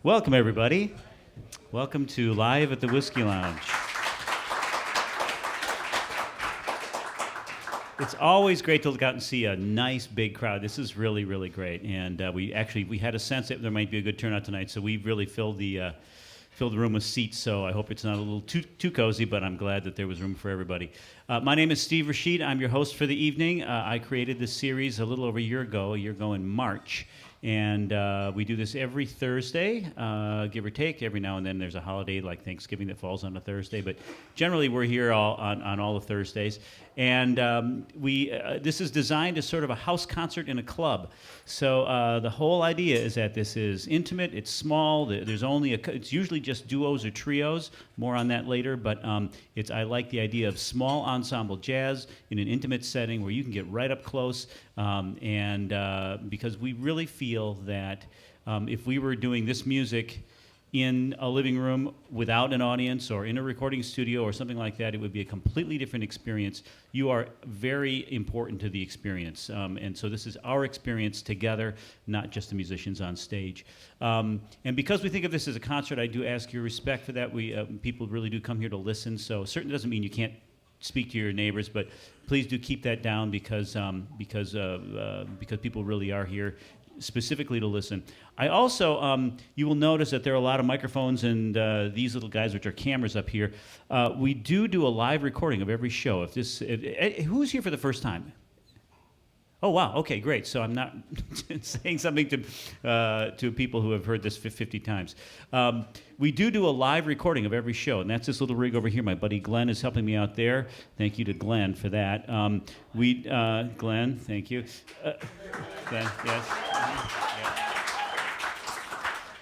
Welcome, everybody. Welcome to Live at the Whiskey Lounge. It's always great to look out and see a nice big crowd. This is really, really great. And we had a sense that there might be a good turnout tonight, so we really filled the room with seats. So I hope it's not a little too cozy, but I'm glad that there was room for everybody. My name is Steve Rashid. I'm your host for the evening. I created this series a little over a year ago in March. And we do this every Thursday, give or take. Every now and then there's a holiday like Thanksgiving that falls on a Thursday, but generally we're here on all the Thursdays. And this is designed as sort of a house concert in a club. So the whole idea is that this is intimate, it's small, it's usually just duos or trios, more on that later, but I like the idea of small ensemble jazz in an intimate setting where you can get right up close, because we really feel that if we were doing this music in a living room without an audience or in a recording studio or something like that, it would be a completely different experience. You are very important to the experience. And so this is our experience together, not just the musicians on stage. And because we think of this as a concert, I do ask your respect for that. People really do come here to listen, so it certainly doesn't mean you can't speak to your neighbors, but please do keep that down because people really are here specifically to listen. I also, you will notice that there are a lot of microphones and these little guys, which are cameras up here. We do a live recording of every show. Who's here for the first time? Oh, wow. Okay, great. So I'm not saying something to people who have heard this 50 times. We do a live recording of every show, and that's this little rig over here. My buddy Glenn is helping me out there. Thank you to Glenn for that. Glenn, thank you. Glenn, yes.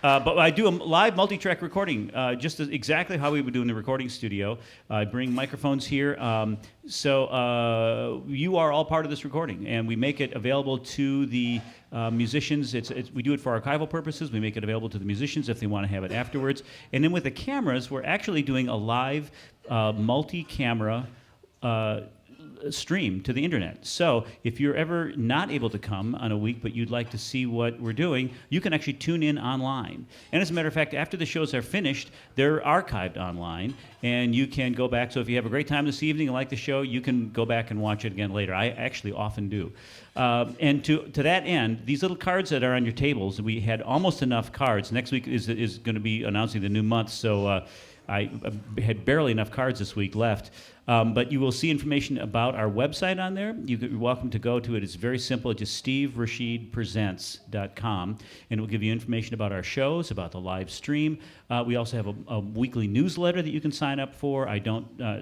But I do a live multi-track recording, just exactly how we would do in the recording studio. I bring microphones here, so you are all part of this recording, and we make it available to the musicians. We do it for archival purposes. We make it available to the musicians if they want to have it afterwards. And then with the cameras, we're actually doing a live multi-camera stream to the internet. So if you're ever not able to come on a week but you'd like to see what we're doing, you can actually tune in online. And as a matter of fact, after the shows are finished, they're archived online and you can go back. So if you have a great time this evening and like the show, you can go back and watch it again later. I actually often do. And to that end, these little cards that are on your tables, we had almost enough cards. Next week is going to be announcing the new month, so I had barely enough cards this week left. But you will see information about our website on there. You're welcome to go to it. It's very simple. It's just steverashidpresents.com, and it will give you information about our shows, about the live stream. We also have a weekly newsletter that you can sign up for. I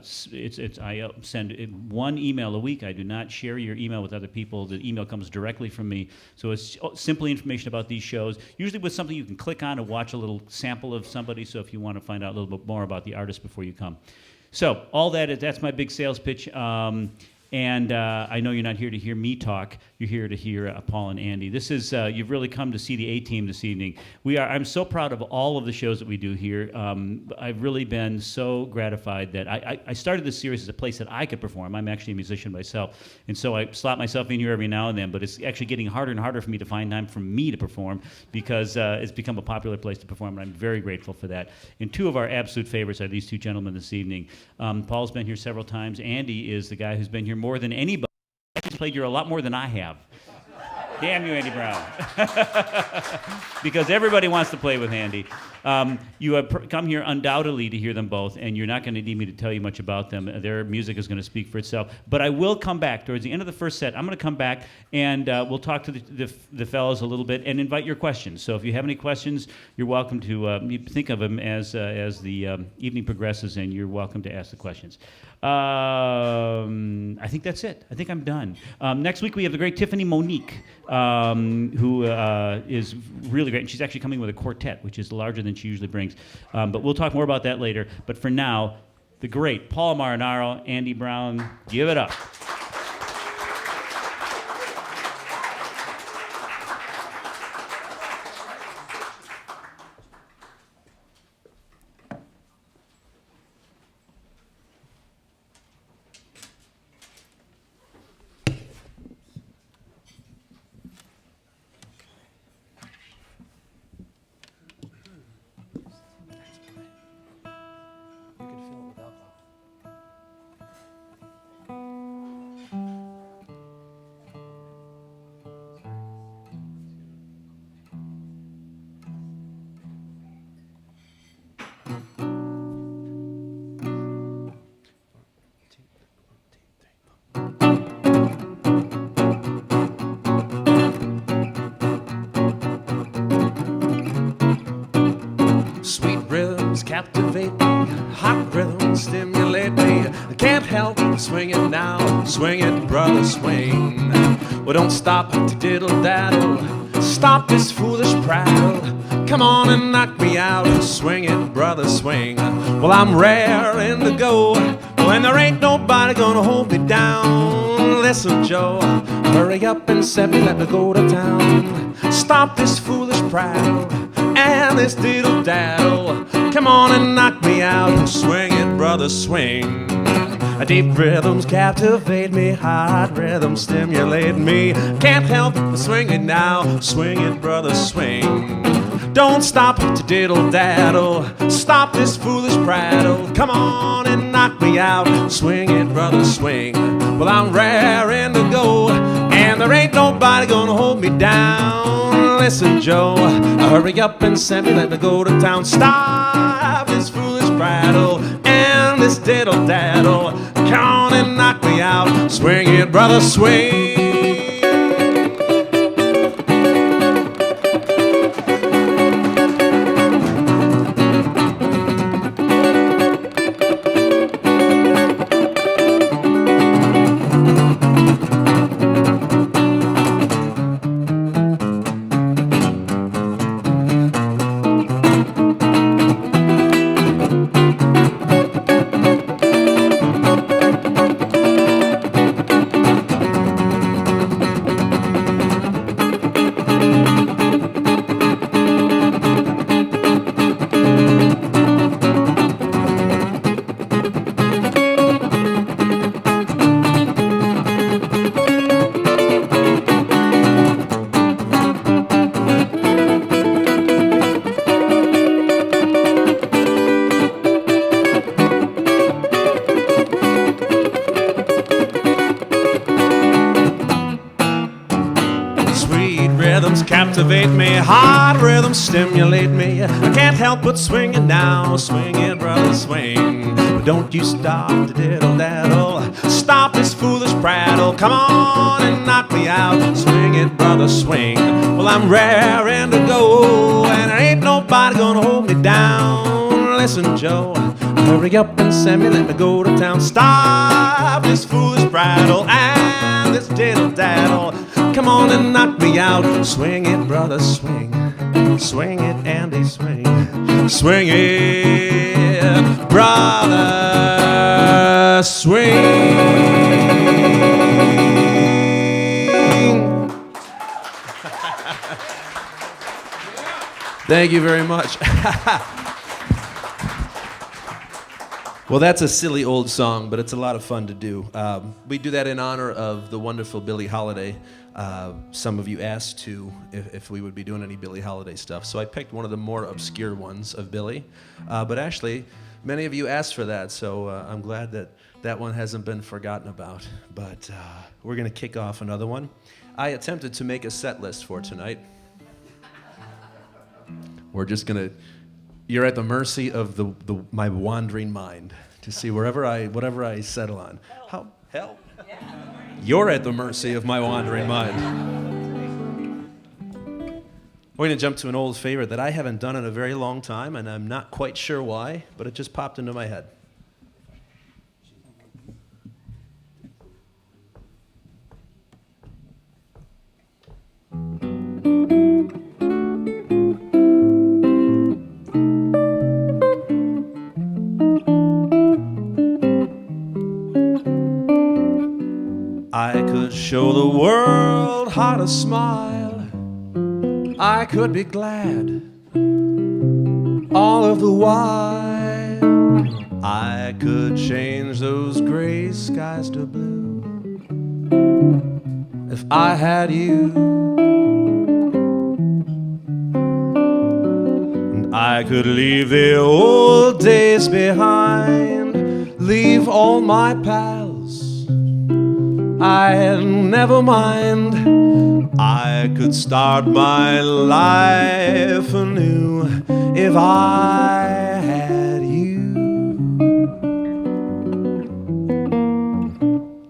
send one email a week. I do not share your email with other people. The email comes directly from me. So it's simply information about these shows, usually with something you can click on and watch a little sample of somebody, so if you want to find out a little bit more about the artist before you come. So all that's my big sales pitch. And I know you're not here to hear me talk. You're here to hear Paul and Andy. This is you've really come to see the A-Team this evening. I'm so proud of all of the shows that we do here. I've really been so gratified that I started this series as a place that I could perform. I'm actually a musician myself, and so I slot myself in here every now and then. But it's actually getting harder and harder for me to find time for me to perform because it's become a popular place to perform, and I'm very grateful for that. And two of our absolute favorites are these two gentlemen this evening. Paul's been here several times. Andy is the guy who's been here more than anybody. He's played here a lot more than I have. Damn you, Andy Brown. Because everybody wants to play with Andy. You have come here undoubtedly to hear them both, and you're not going to need me to tell you much about them. Their music is going to speak for itself. But I will come back towards the end of the first set. I'm going to come back, and we'll talk to the fellows a little bit and invite your questions. So if you have any questions, you're welcome to think of them as the evening progresses, and you're welcome to ask the questions. I think that's it. I think I'm done. Next week we have the great Tiffany Monique, who is really great. And she's actually coming with a quartet, which is larger than she usually brings. But we'll talk more about that later. But for now, the great Paul Marinaro, Andy Brown, give it up. swing it, brother, swing. Well, don't stop to diddle-daddle, stop this foolish prattle. Come on and knock me out, swing it, brother, swing. Well, I'm raring to go, and there ain't nobody gonna hold me down. Listen, Joe, hurry up and set me, let me go to town. Stop this foolish prattle and this diddle-daddle. Come on and knock me out, swing it, brother, swing. Deep rhythms captivate me, hot rhythms stimulate me. Can't help but swing it now, swing it, brother, swing. Don't stop to diddle-daddle, stop this foolish prattle. Come on and knock me out, swing it, brother, swing. Well, I'm raring to go, and there ain't nobody gonna hold me down. Listen, Joe, hurry up and send me, let me go to town. Stop this foolish prattle and this diddle-daddle. Come on and knock me out, swing it, brother, swing. Captivate me, hard rhythms stimulate me. I can't help but swing it now, swing it, brother, swing. But don't you stop to diddle-daddle, stop this foolish prattle. Come on and knock me out, swing it, brother, swing. Well, I'm raring to go, and there ain't nobody gonna hold me down. Listen, Joe, hurry up and send me, let me go to town. Stop this foolish prattle and this diddle-daddle. Come on and knock me out, swing it, brother, swing. Swing it, Andy, swing. Swing it, brother, swing. Thank you very much. Well, that's a silly old song, but it's a lot of fun to do. We do that in honor of the wonderful Billie Holiday. Some of you asked if we would be doing any Billie Holiday stuff, so I picked one of the more obscure ones of Billie. But actually, many of you asked for that, so I'm glad that that one hasn't been forgotten about. But we're going to kick off another one. I attempted to make a set list for tonight. We're just going to... You're at the mercy of my wandering mind to see whatever I settle on. How? Hell? You're at the mercy of my wandering mind. We're going to jump to an old favorite that I haven't done in a very long time, and I'm not quite sure why, but it just popped into my head. I could show the world how to smile. I could be glad all of the while. I could change those gray skies to blue if I had you. And I could leave the old days behind, leave all my pals. I'd never mind. I could start my life anew if I had you.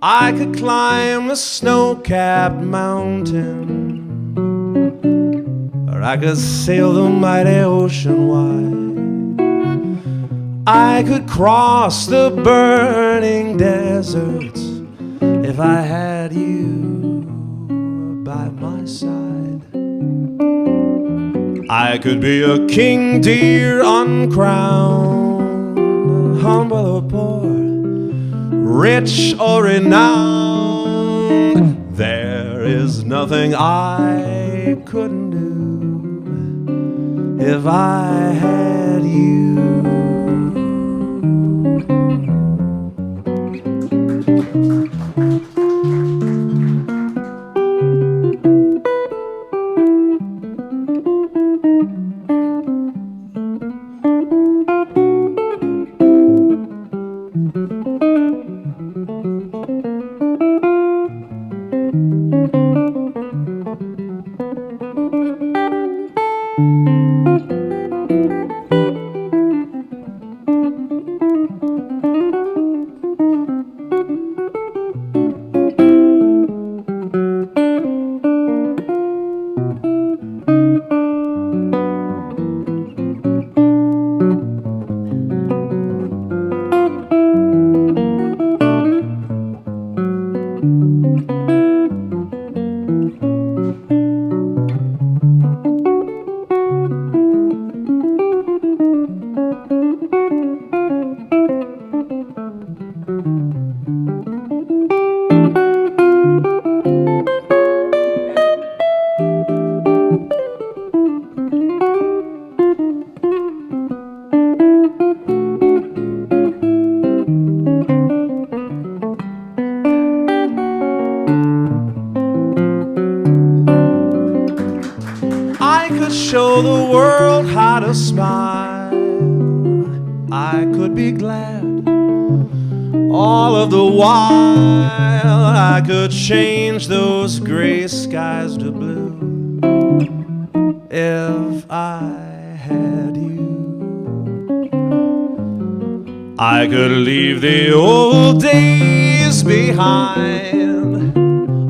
I could climb the snow-capped mountain, or I could sail the mighty ocean wide. I could cross the burning deserts if I had you by my side. I could be a king deer uncrowned, humble or poor, rich or renowned. There is nothing I couldn't do if I had you. Show the world how to smile. I could be glad all of the while. I could change those gray skies to blue if I had you. I could leave the old days behind.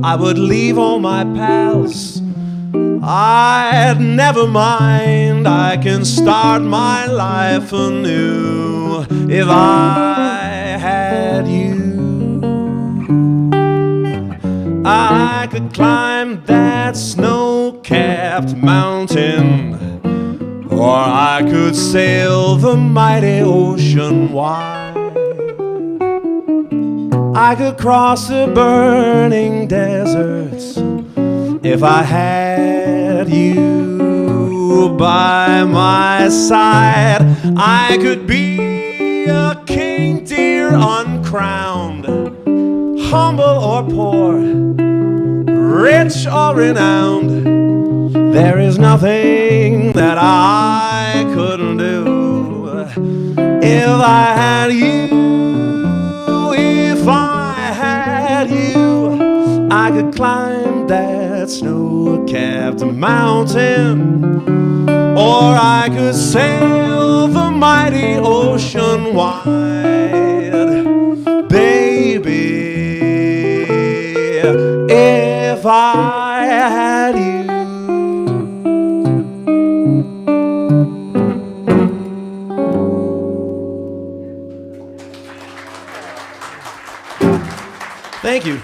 I would leave all my pals. I'd never mind, I can start my life anew if I had you. I could climb that snow-capped mountain, or I could sail the mighty ocean wide. I could cross the burning deserts if I had you by my side. I could be a king deer uncrowned, humble or poor, rich or renowned. There is nothing that I couldn't do if I had you. If I had you, I could climb that snow-capped mountain, or I could sail the mighty ocean wide. Baby, if I had you. Thank you.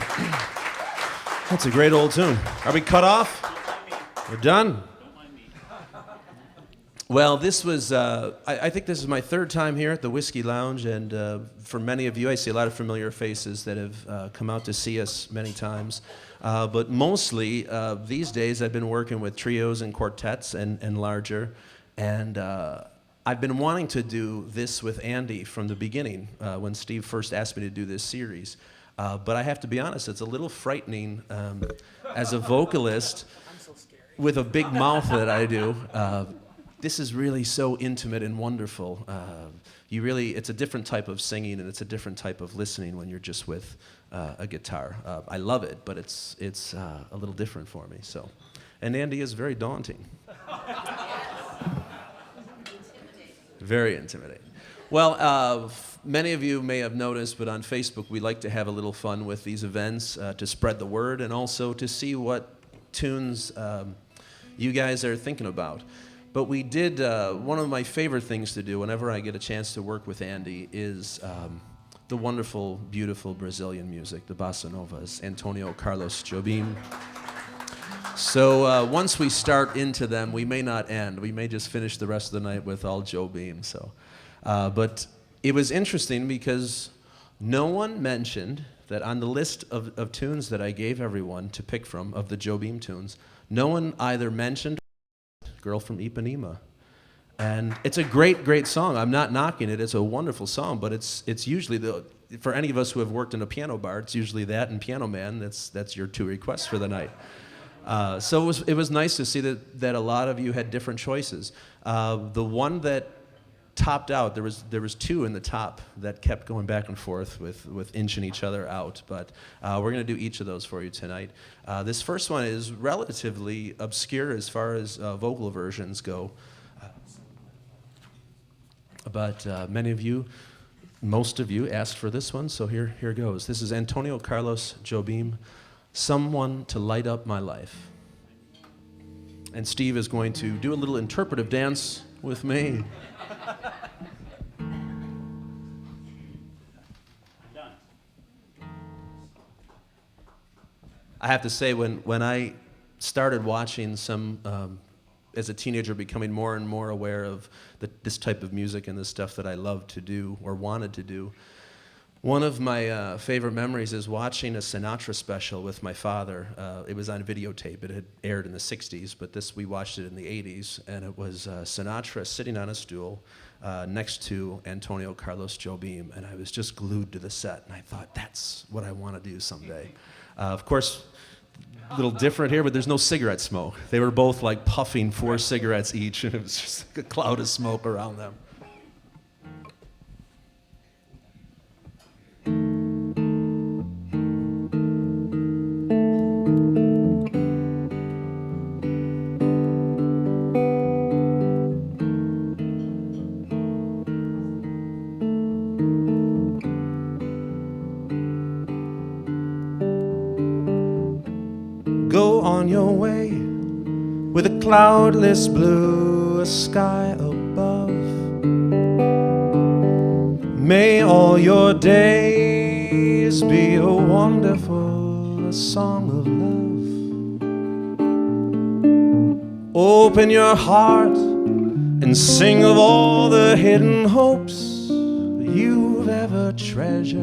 That's a great old tune. Are we cut off? We're done? Well, this was, I think this is my third time here at the Whiskey Lounge, and for many of you, I see a lot of familiar faces that have come out to see us many times. But mostly, these days, I've been working with trios and quartets and larger, and I've been wanting to do this with Andy from the beginning, when Steve first asked me to do this series. But I have to be honest, it's a little frightening as a vocalist with a big mouth that I do. This is really so intimate and wonderful. It's a different type of singing, and it's a different type of listening when you're just with a guitar. I love it, but it's a little different for me. So, and Andy is very daunting. Very intimidating. Well, many of you may have noticed, but on Facebook we like to have a little fun with these events to spread the word and also to see what tunes you guys are thinking about. But we did, one of my favorite things to do whenever I get a chance to work with Andy is the wonderful, beautiful Brazilian music, the bossa novas, Antonio Carlos Jobim. So once we start into them, we may not end. We may just finish the rest of the night with all Jobim. So, but it was interesting because no one mentioned that on the list of tunes that I gave everyone to pick from, of the Jobim tunes, no one either mentioned Girl from Ipanema. And it's a great, great song. I'm not knocking it. It's a wonderful song, but it's usually, for any of us who have worked in a piano bar, it's usually that and Piano Man. That's your two requests for the night. So it was nice to see that a lot of you had different choices. The one that topped out, there was two in the top that kept going back and forth with inching each other out, but we're going to do each of those for you tonight. This first one is relatively obscure as far as vocal versions go, but many of you, most of you asked for this one, so here goes. This is Antonio Carlos Jobim, Someone to Light Up My Life. And Steve is going to do a little interpretive dance with me. I have to say, when I started watching some, as a teenager, becoming more and more aware of this type of music and the stuff that I loved to do or wanted to do, one of my favorite memories is watching a Sinatra special with my father. It was on videotape. It had aired in the 60s, but we watched it in the 80s, and it was Sinatra sitting on a stool next to Antonio Carlos Jobim, and I was just glued to the set, and I thought, that's what I want to do someday. Of course, a little different here, but there's no cigarette smoke. They were both like puffing 4 cigarettes each, and it was just like a cloud of smoke around them. Go on your way with a cloudless blue, a sky above. May all your days be a wonderful song of love. Open your heart and sing of all the hidden hopes you've ever treasured,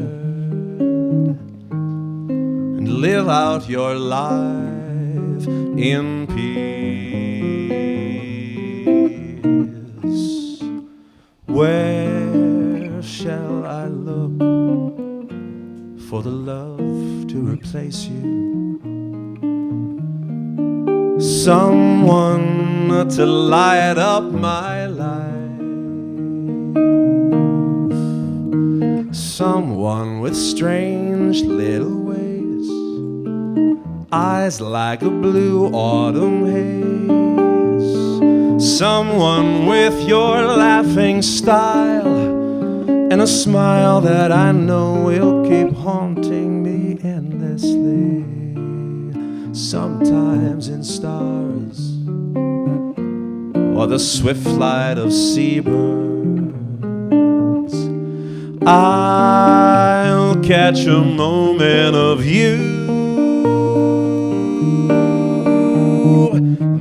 and live out your life in peace. Where shall I look for the love to replace you? Someone to light up my life. Someone with strange little ways, eyes like a blue autumn haze. Someone with your laughing style and a smile that I know will keep haunting me endlessly. Sometimes in stars or the swift flight of seabirds, I'll catch a moment of you.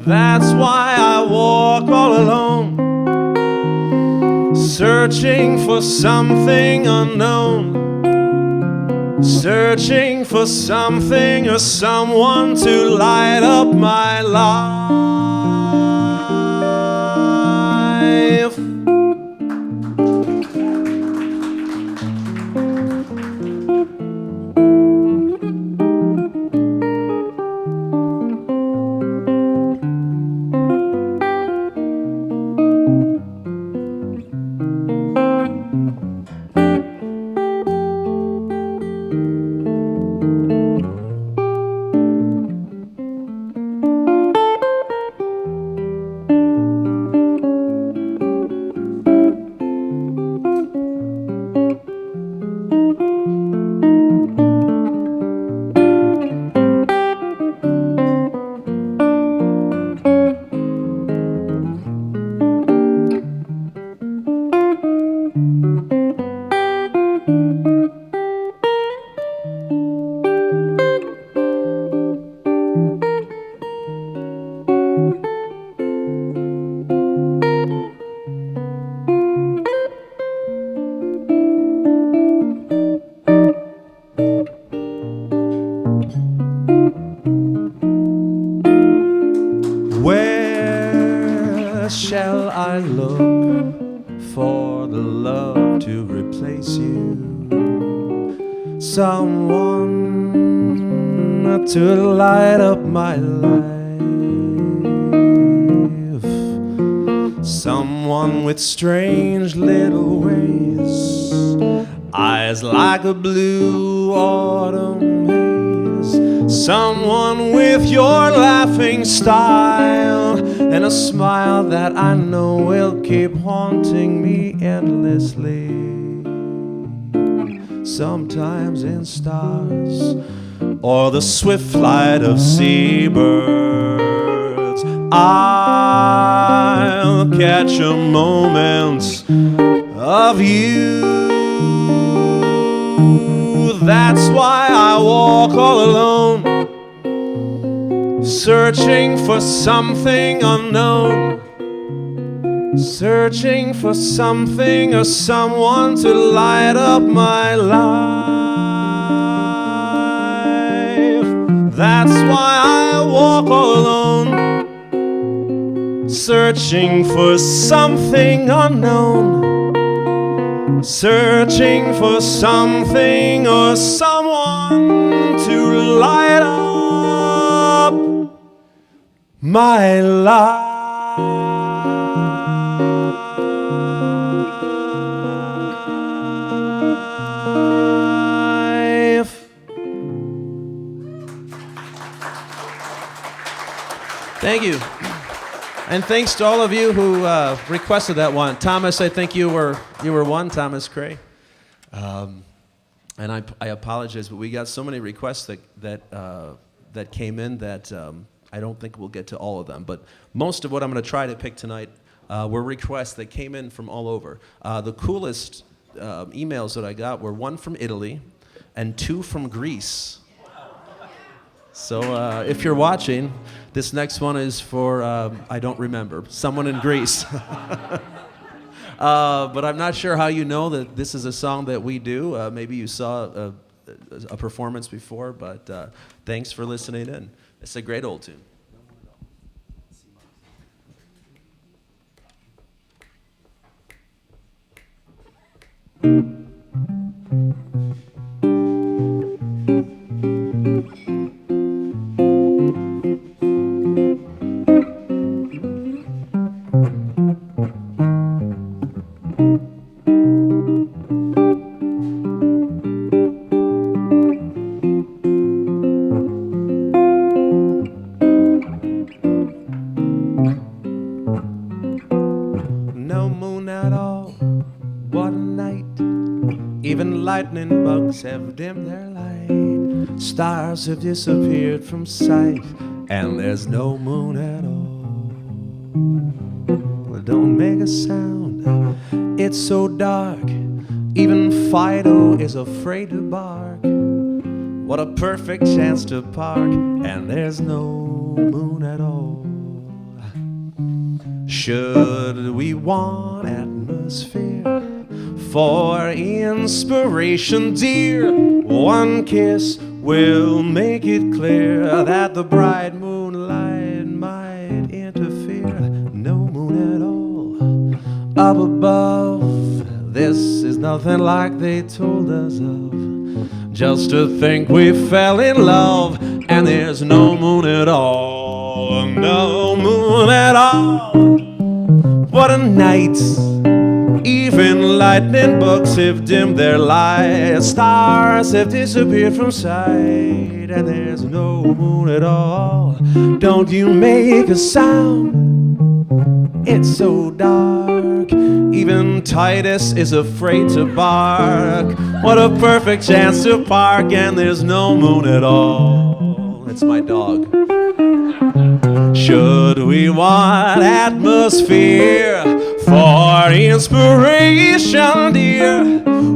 That's why I walk all alone, searching for something unknown, searching for something or someone to light up my life. someone to light up my life. Someone with strange little ways, eyes like a blue autumn haze. Someone with your laughing style and a smile that I know will keep haunting me endlessly. Sometimes in stars or the swift flight of seabirds, I'll catch a moment of you. That's why I walk all alone, searching for something unknown, searching for something or someone to light up my life. That's why I walk all alone, searching for something unknown, searching for something or someone to light up my life. Thank you. And thanks to all of you who requested that one. Thomas, I think you were one, Thomas Cray. And I apologize, but we got so many requests that came in that I don't think we'll get to all of them. But most of what I'm going to try to pick tonight were requests that came in from all over. The coolest emails that I got were one from Italy and two from Greece. So if you're watching, this next one is for, I don't remember, someone in Greece. But I'm not sure how you know that this is a song that we do. Maybe you saw a performance before, but thanks for listening in. It's a great old tune. Lightning bugs have dimmed their light, stars have disappeared from sight, and there's no moon at all. Well, don't make a sound, it's so dark, even Fido is afraid to bark. What a perfect chance to park, and there's no moon at all. Should we want atmosphere for inspiration, dear, one kiss will make it clear that the bright moonlight might interfere. No moon at all up above, this is nothing like they told us of. Just to think we fell in love and there's no moon at all. No moon at all. What a night. Even lightning bugs have dimmed their light, stars have disappeared from sight, and there's no moon at all. Don't you make a sound, it's so dark, even Titus is afraid to bark. What a perfect chance to park, and there's no moon at all. It's my dog. Should we want atmosphere for inspiration, dear,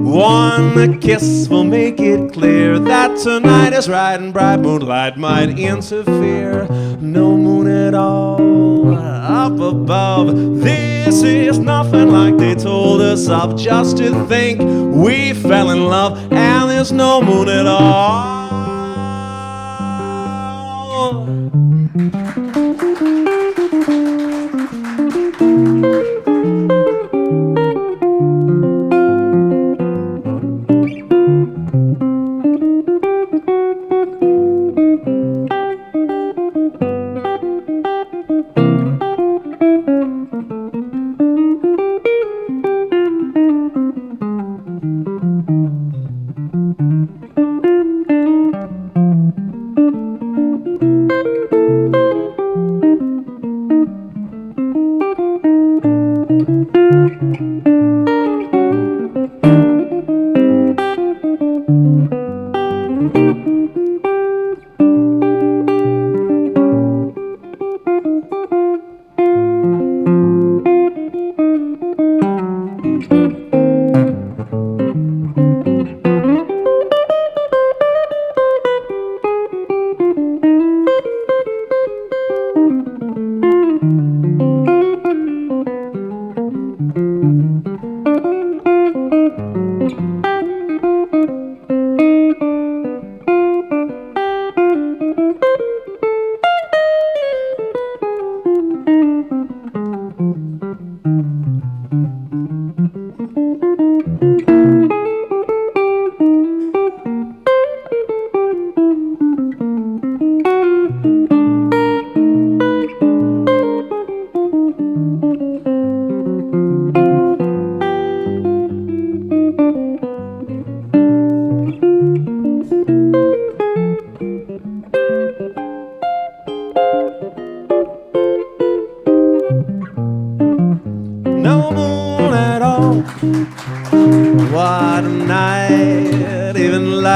one kiss will make it clear that tonight is right and bright moonlight might interfere. No moon at all up above, this is nothing like they told us of. Just to think we fell in love and there's no moon at all.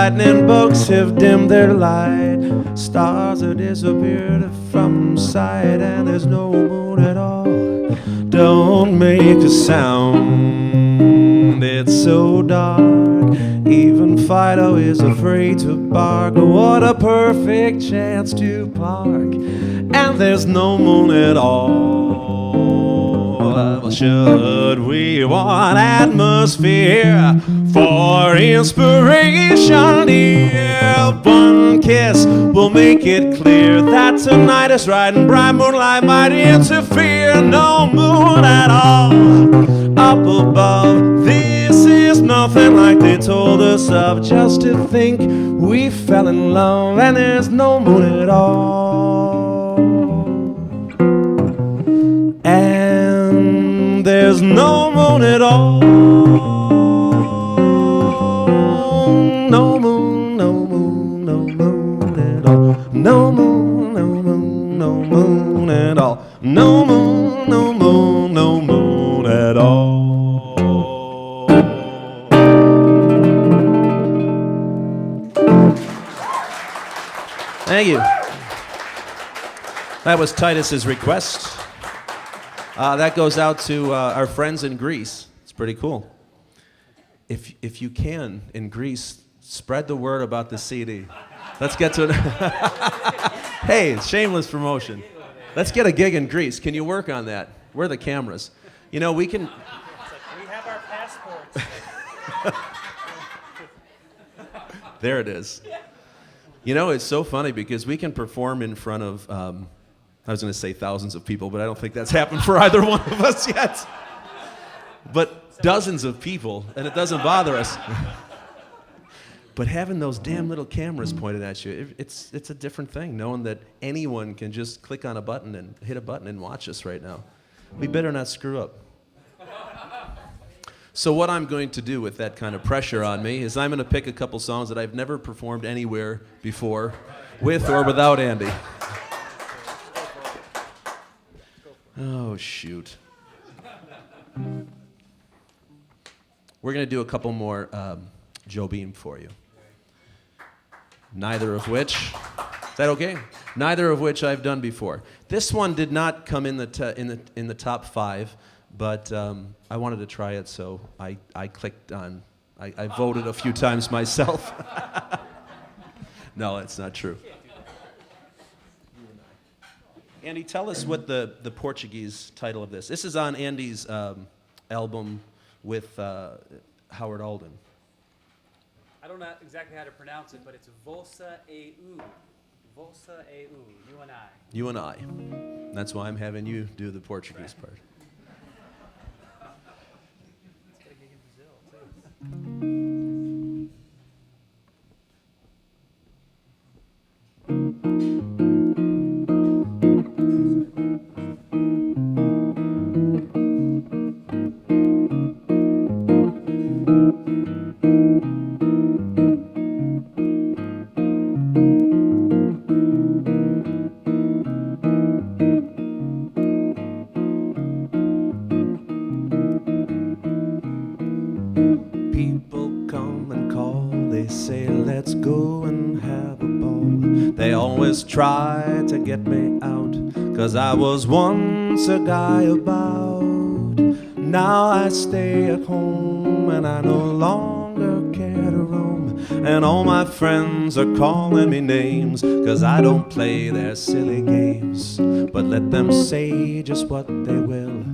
lightning bugs have dimmed their light. Stars have disappeared from sight, and there's no moon at all. Don't make a sound, it's so dark. Even Fido is afraid to bark. What a perfect chance to park, and there's no moon at all. Well, should we want atmosphere for inspiration? Here, one kiss will make it clear that tonight is right, and bright moonlight might interfere. No moon at all up above. This is nothing like they told us of. Just to think we fell in love, and there's no moon at all. And there's no moon at all. No moon, no moon, no moon at all. No moon, no moon, no moon at all. No moon, no moon, no moon at all. Thank you. That was Titus's request. That goes out to our friends in Greece. It's pretty cool. If you can, in Greece, spread the word about the CD. Let's get to it. Hey, shameless promotion. Let's get a gig in Greece. Can you work on that? Where are the cameras? You know, we can... We have our passports. There it is. You know, it's so funny because we can perform in front of, I was going to say thousands of people, but I don't think that's happened for either one of us yet. But dozens of people, and it doesn't bother us. But having those damn little cameras pointed at you, it's a different thing, knowing that anyone can just click on a button and hit a button and watch us right now. We better not screw up. So what I'm going to do with that kind of pressure on me is I'm going to pick a couple songs that I've never performed anywhere before, with or without Andy. Oh, shoot. We're going to do a couple more Joe Beam for you. Neither of which, is that okay? Neither of which I've done before. This one did not come in the top 5, but I wanted to try it, so I clicked on, I voted a few times myself. No, that's not true. Andy, tell us what the Portuguese title of this. This is on Andy's album with Howard Alden. I don't know exactly how to pronounce it, but it's Volsa EU. Volsa EU, you and I. You and I. That's why I'm having you do the Portuguese part. Let's get a gig in Brazil, too. People come and call, they say let's go and have a ball. They always try to get me out, 'cause I was once a guy about. Now I stay at home and I no longer care to roam. And all my friends are calling me names, 'cause I don't play their silly games. But let them say just what they will,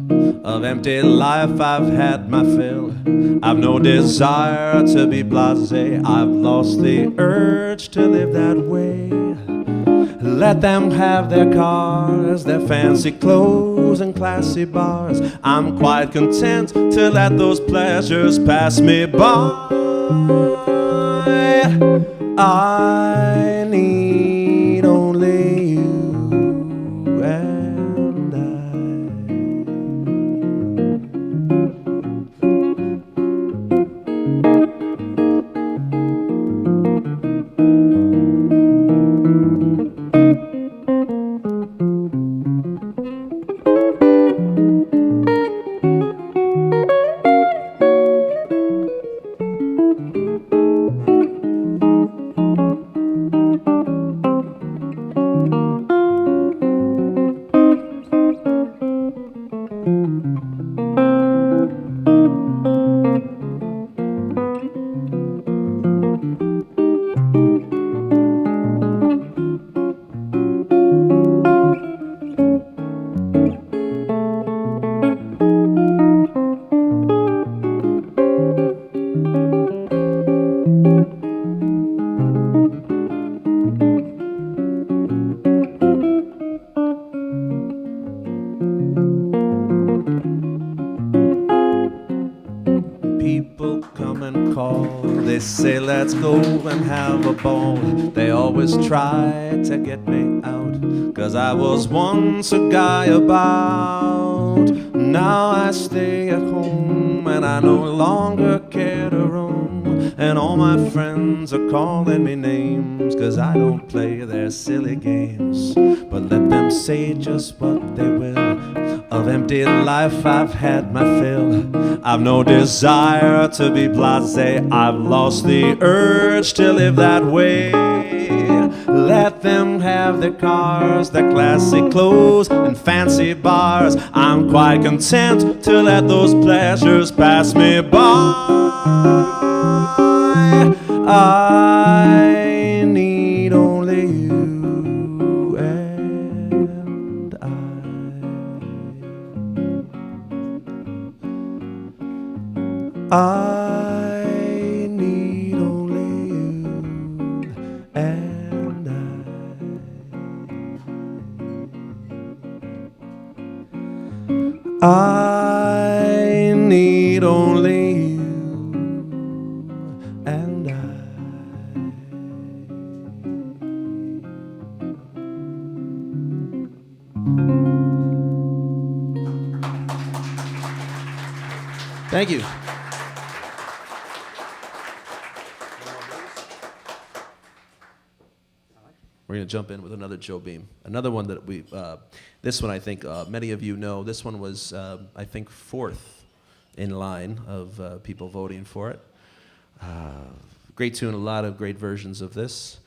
of empty life I've had my fill. I've no desire to be blasé, I've lost the urge to live that way. Let them have their cars, their fancy clothes and classy bars. I'm quite content to let those pleasures pass me by. I need only you and They say let's go and have a ball. They always try to get me out, 'cause I was once a guy about. Now I stay at home and I no longer care to roam. And all my friends are calling me names, 'cause I don't play their silly games. But let them say just what they will. Of empty life I've had my fill. I've no desire to be blasé. I've lost the urge to live that way. Let them have their cars, their classy clothes, and fancy bars. I'm quite content to let those pleasures pass me by. I need only you and I need only you and I need only you and Thank you. We're going to jump in with another Joe Beam. Another one that we, this one I think many of you know. This one was, I think, 4th in line of people voting for it. Great tune, a lot of great versions of this.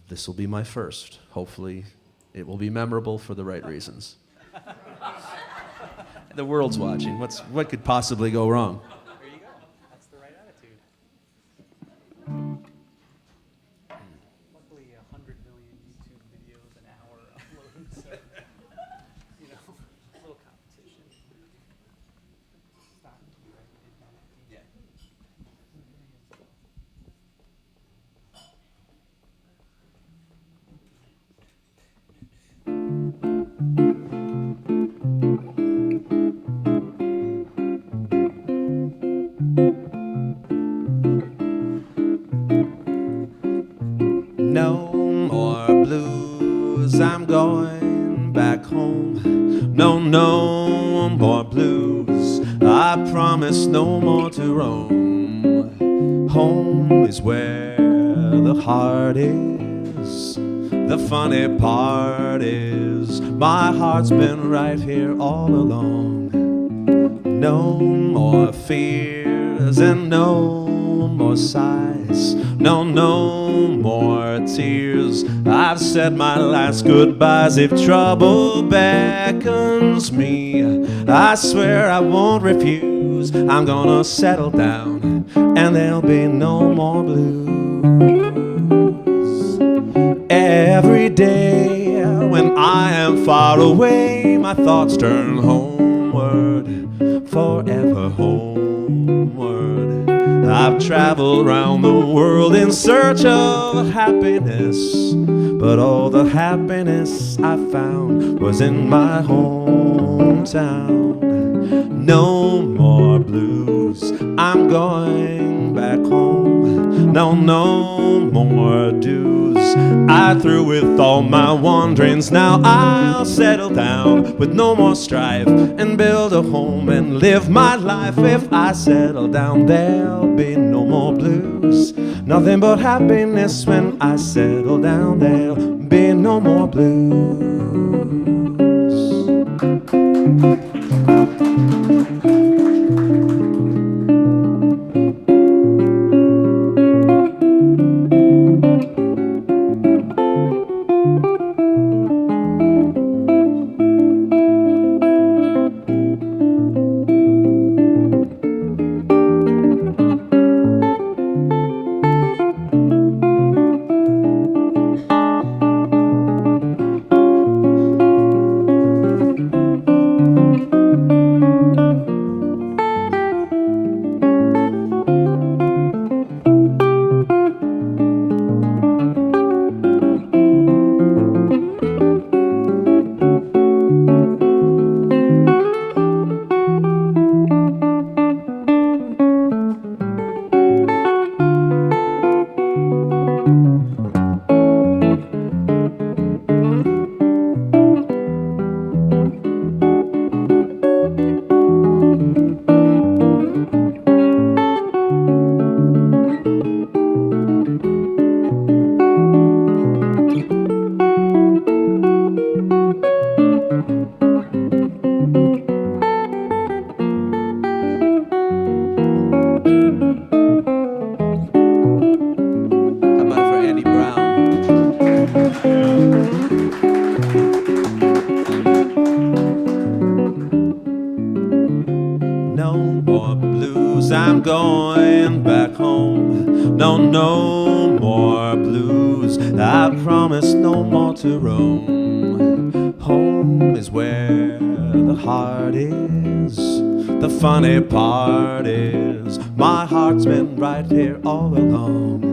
This will be my first. Hopefully it will be memorable for the right reasons. The world's watching. What could possibly go wrong? There you go. That's the right attitude. Luckily, 100 million YouTube videos an hour uploaded, so, you know, a little competition. Stop. Yeah. No more blues, I'm going back home. No more blues, I promise no more to roam. Home is where the heart is. The funny part is my heart's been right here all along. No more fears and no more sighs. No more tears. I've said my last goodbyes. If trouble beckons me, I swear I won't refuse. I'm gonna settle down and there'll be no more blues. Every day when I am far away, my thoughts turn homeward, forever homeward. I've traveled around the world in search of happiness, but all the happiness I found was in my hometown. No more blues, I'm going back home. No more dues. I through with all my wanderings. Now I'll settle down with no more strife and build a home and live my life. If I settle down, there'll be no more blues. Nothing but happiness when I settle down. There'll be no more blues. I'm going back home. No more blues. I promise no more to roam. Home is where the heart is. The funny part is my heart's been right here all along.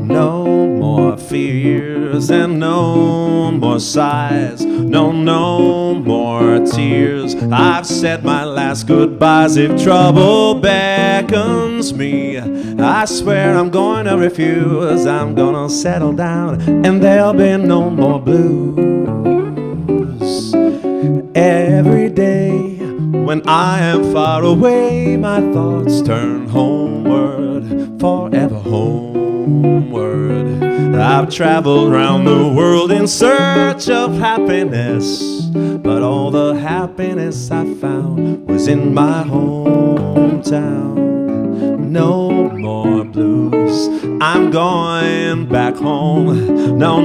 No more fears and no more sighs. No more tears. I've said my last goodbyes. If trouble beckons me, I swear I'm going to refuse. I'm gonna settle down and there'll be no more blues. Every day when I am far away, my thoughts turn homeward, forever homeward. I've traveled round the world in search of happiness, but all the happiness I found was in my hometown. No more blues. I'm going back home. No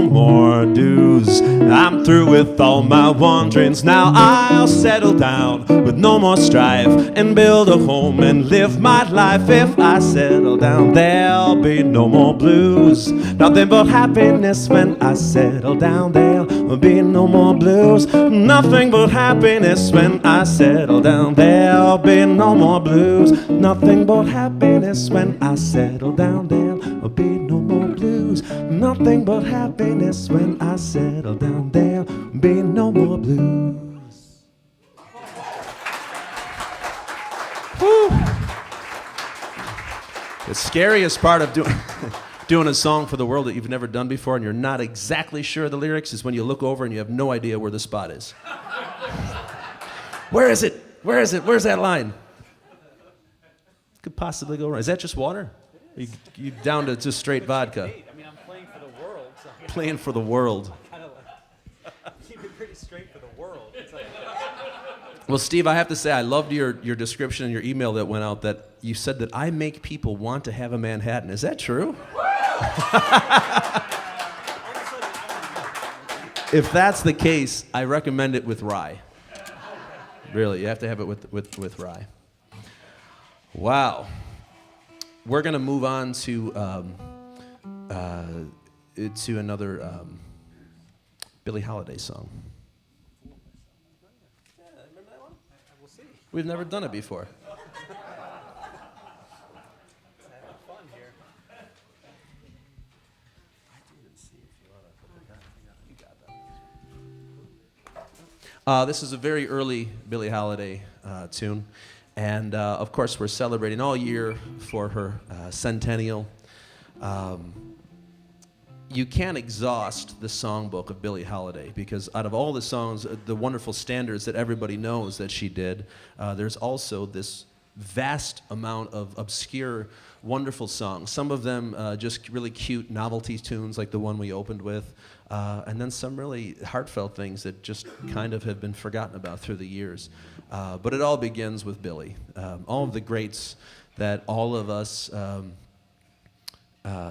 more dues. I'm through with all my wanderings. Now I'll settle down with no more strife and build a home and live my life. If I settle down, there'll be no more blues. Nothing but happiness when I settle down. There'll be no more blues. Nothing but happiness when I settle down. There'll be no more blues. Nothing but happiness when I settle down. There'll be no more blues. Nothing but happiness when I settle down. There'll be no more blues. Woo. The scariest part of doing a song for the world that you've never done before and you're not exactly sure of the lyrics is when you look over and you have no idea where the spot is. Where is it? Where is it? Where's that line? Could possibly go wrong. Is that just water? You down to just straight vodka? I mean, I'm playing for the world, so I'm Playing for the world. kind of like keep it pretty straight for the world. It's like, Well, Steve, I have to say I loved your description in your email that went out that you said that I make people want to have a Manhattan. Is that true? If that's the case, I recommend it with rye. Really, you have to have it with rye. Wow. We're going to move on to another Billie Holiday song. Yeah, remember that one? We'll see. We've never done it before. fun here. This is a very early Billie Holiday tune. And, of course, we're celebrating all year for her centennial. You can't exhaust the songbook of Billie Holiday because out of all the songs, the wonderful standards that everybody knows that she did, there's also this vast amount of obscure, wonderful songs. Some of them just really cute novelty tunes like the one we opened with, and then some really heartfelt things that just kind of have been forgotten about through the years. But it all begins with Billie. All of the greats that all of us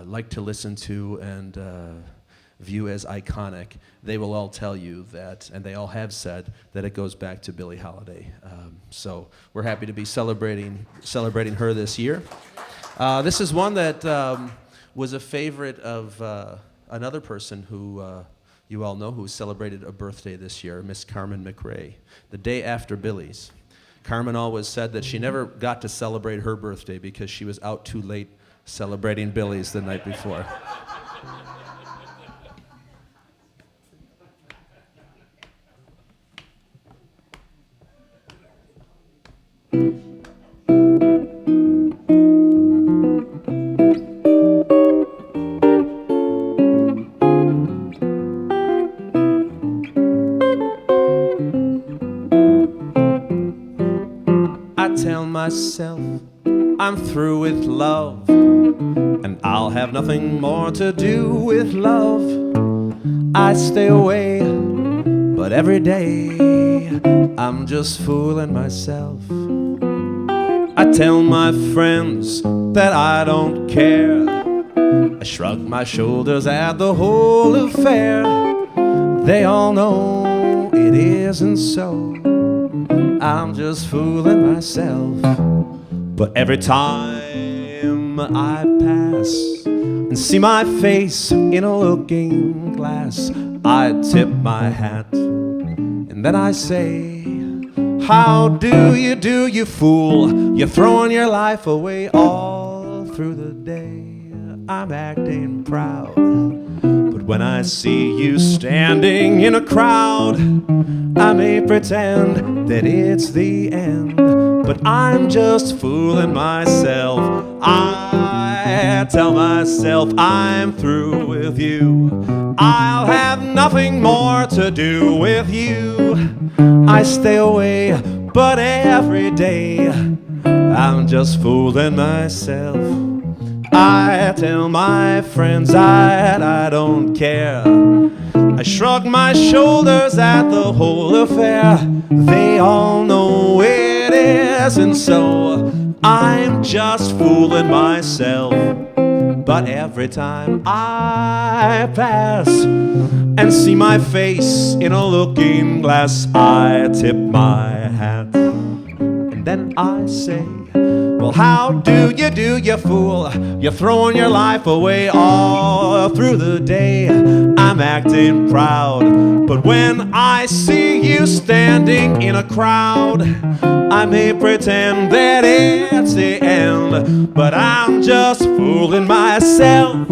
like to listen to and view as iconic, they will all tell you that, and they all have said, that it goes back to Billie Holiday. So we're happy to be celebrating her this year. This is one that was a favorite of another person who you all know who celebrated a birthday this year, Miss Carmen McRae, the day after Billie's. Carmen always said that she never got to celebrate her birthday because she was out too late celebrating Billie's the night before. I tell myself I'm through with love, and I'll have nothing more to do with love. I stay away, but every day I'm just fooling myself. I tell my friends that I don't care. I shrug my shoulders at the whole affair. They all know it isn't so. I'm just fooling myself. But every time I pass and see my face in a looking glass, I tip my hat and then I say, how do, you fool? You're throwing your life away all through the day. I'm acting proud, but when I see you standing in a crowd, I may pretend that it's the end, but I'm just fooling myself. I tell myself I'm through with you. I'll have nothing more to do with you. I stay away, but every day I'm just fooling myself. I tell my friends that I don't care. I shrug my shoulders at the whole affair. They all know it isn't so. I'm just fooling myself. But every time I pass and see my face in a looking glass, I tip my hat and then I say, well, how do, you fool? You're throwing your life away all through the day. I'm acting proud, but when I see you standing in a crowd, I may pretend that it's the end, but I'm just fooling myself.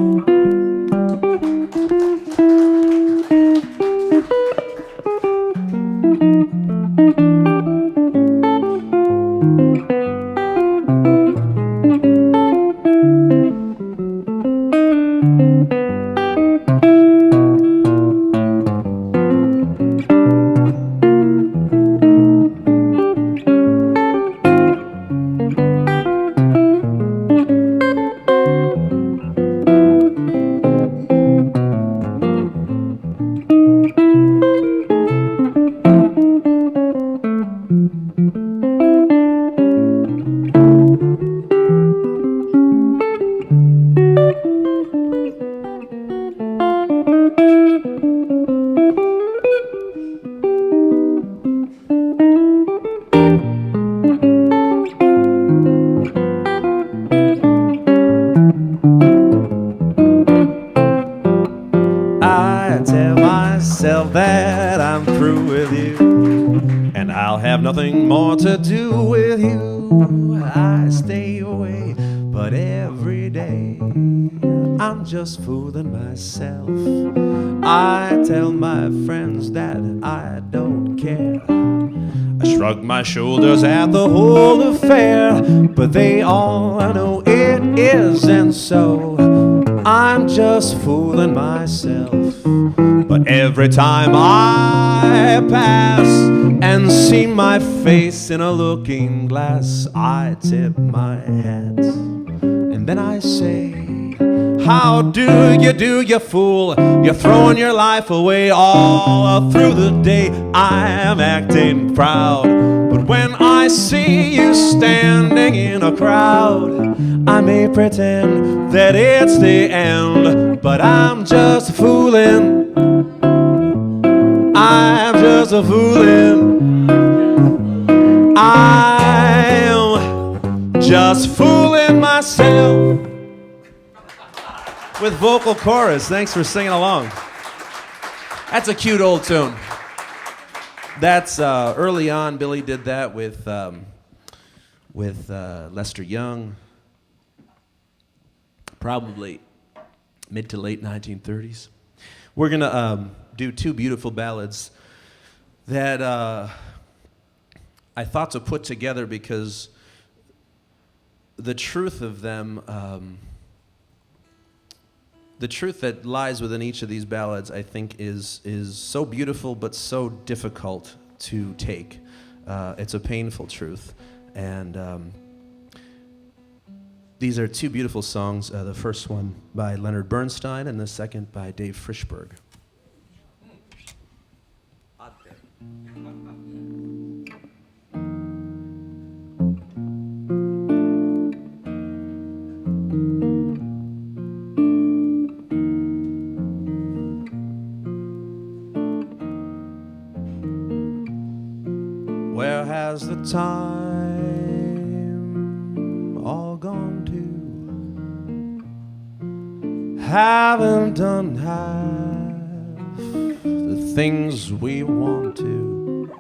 That I'm through with you, and I'll have nothing more to do with you. I stay away, but every day I'm just fooling myself. I tell my friends that I don't care. I shrug my shoulders at the whole affair, but they all know it isn't so. I'm just fooling myself. But every time I pass and see my face in a looking glass, I tip my hat and then I say, how do, you fool? You're throwing your life away all through the day. I'm acting proud, but when I see you standing in a crowd, I may pretend that it's the end, but I'm just fooling. I'm just a foolin'. I'm just fooling myself. With vocal chorus. Thanks for singing along. That's a cute old tune. That's early on. Billy did that with Lester Young. Probably mid to late 1930s. We're gonna do two beautiful ballads that I thought to put together because the truth of them, the truth that lies within each of these ballads, I think, is so beautiful but so difficult to take. It's a painful truth, and these are two beautiful songs. The first one by Leonard Bernstein, and the second by Dave Frischberg. Where has the time haven't done half the things we want to.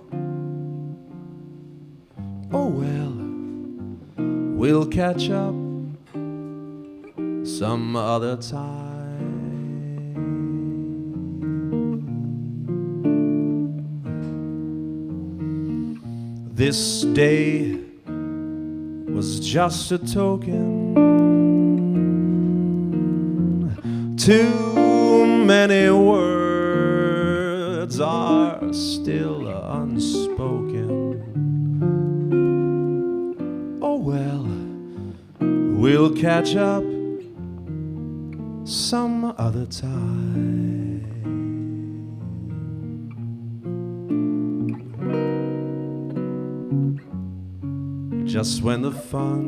Oh well, we'll catch up some other time. This day was just a token. Too many words are still unspoken. Oh well, we'll catch up some other time. Just when the fun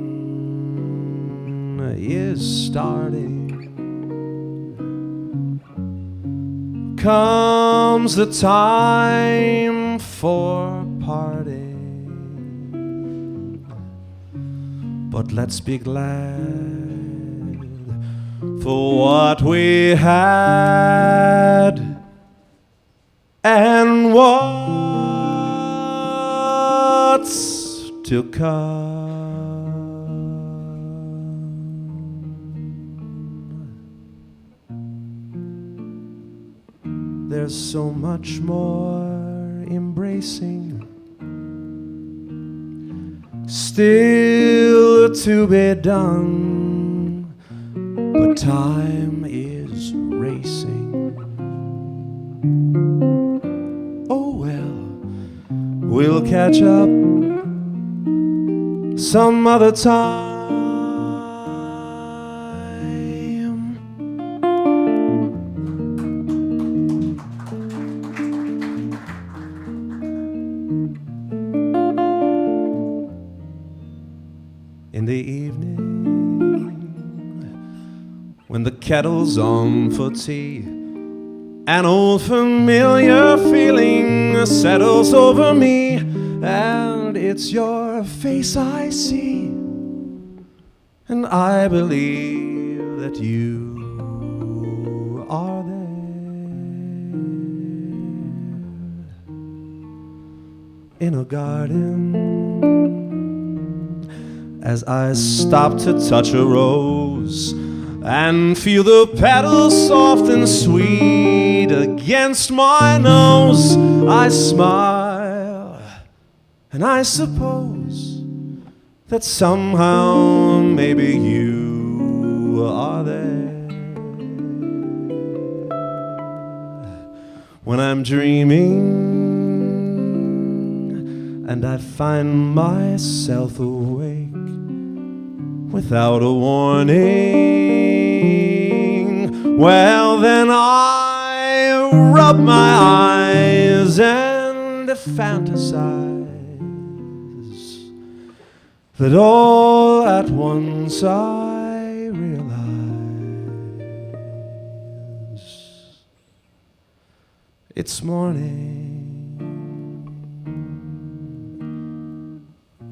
is starting, comes the time for parting. But let's be glad for what we had and what's to come. There's so much more embracing still to be done, but time is racing. Oh well, we'll catch up some other time. In the evening, when the kettle's on for tea, an old familiar feeling settles over me, and it's your face I see, and I believe that you are there. In a garden, as I stop to touch a rose and feel the petals soft and sweet against my nose, I smile, and I suppose that somehow maybe you are there. When I'm dreaming and I find myself awake without a warning, well then I rub my eyes and fantasize that all at once I realize it's morning.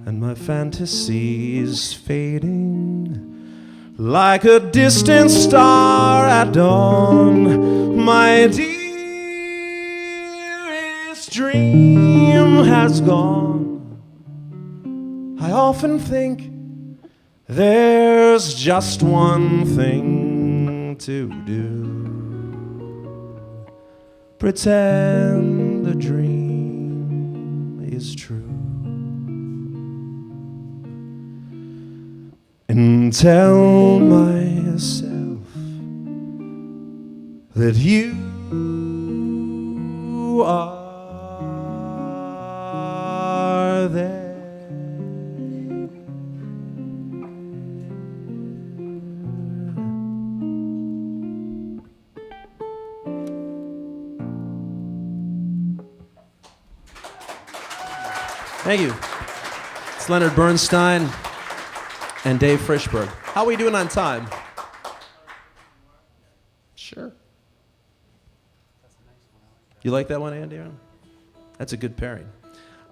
And my fantasy is fading like a distant star at dawn. My dearest dream has gone. I often think there's just one thing to do: pretend the dream is true. And tell myself that you are there. Thank you. It's Leonard Bernstein and Dave Frischberg. How are we doing on time? Sure. You like that one, Andy? That's a good pairing.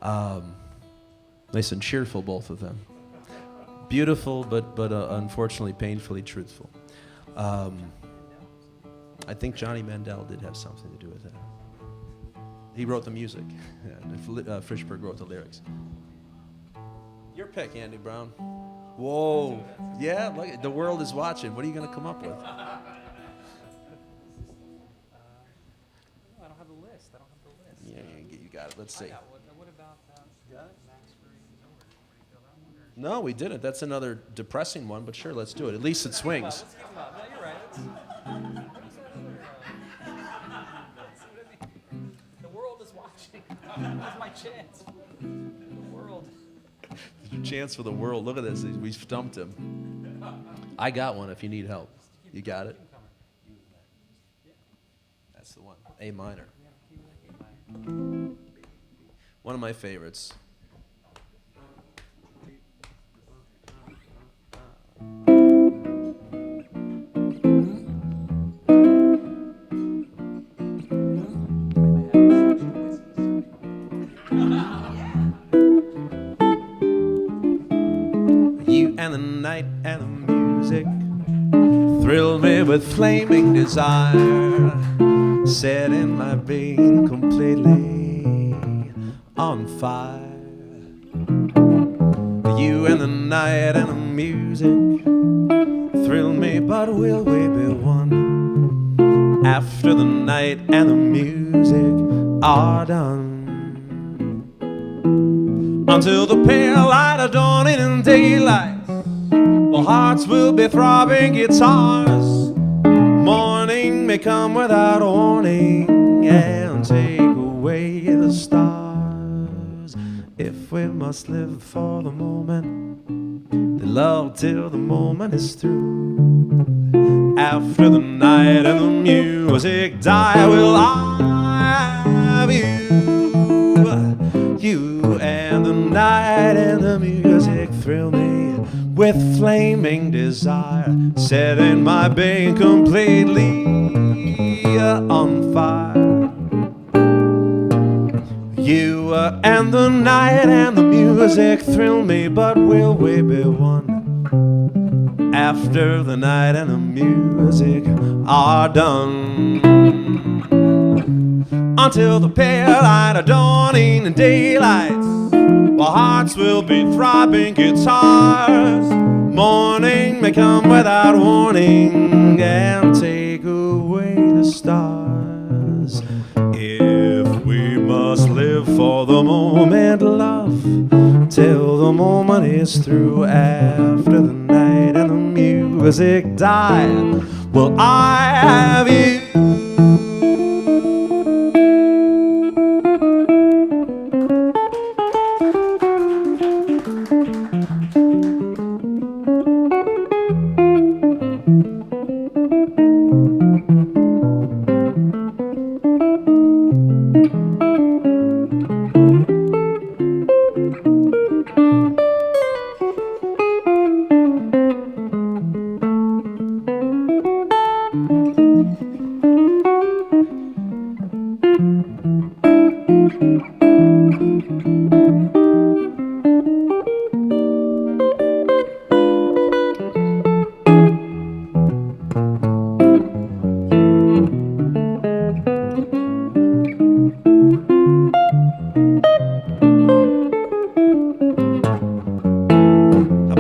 Nice and cheerful, both of them. Beautiful, but unfortunately painfully truthful. I think Johnny Mandel did have something to do with it. He wrote the music. Yeah, Frischberg wrote the lyrics. Your pick, Andy Brown. Whoa. Yeah, look, the world is watching. What are you going to come up with? I don't have the list. Yeah, you got it. Let's see. What about Max Free? No, we didn't. That's another depressing one, but sure, let's do it. At least it swings. Let's keep them up. No, you're right. The world is watching. That's my chance. The world. Your chance for the world. Look at this. We stumped him. I got one if you need help. You got it? That's the one. A minor. One of my favorites. You and the night and the music thrilled me with flaming desire, setting my being completely on fire. You and the night and the music thrill me, but will we be one after the night and the music are done? Until the pale light of dawning and daylight, while hearts will be throbbing guitars. Morning may come without warning and take away the stars. If we must live for the moment, then love till the moment is through. After the night and the music die, will I have you? You and the night and the music thrill me with flaming desire, setting my being completely on fire. You and the night and the music thrill me, but will we be one after the night and the music are done? Until the pale light of dawning and daylight, while hearts will be throbbing guitars. Morning may come without warning and take away the stars. If we must live for the moment, love, till the moment is through. After the night and the music die, will I have you?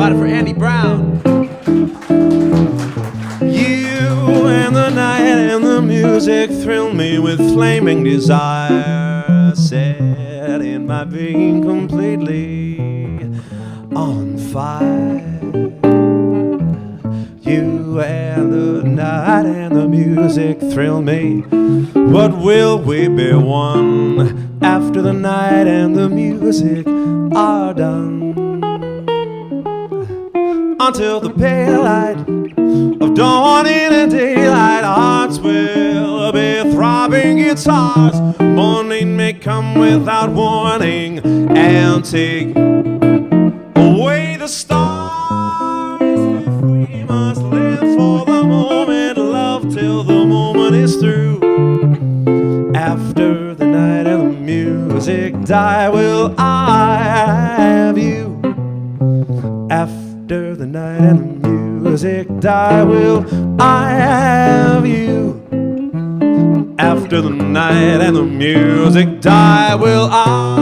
For Andy Brown. You and the night and the music thrill me with flaming desire, setting my being completely on fire. You and the night and the music thrill me, but will we be one after the night and the music are done? Until the pale light of dawning and daylight, hearts will be throbbing guitars. Morning may come without warning and take away the stars. If we must live for the moment, love till the moment is through. After the night and the music die, will I have you? After the night and the music die, will I have you? After the night and the music die, will I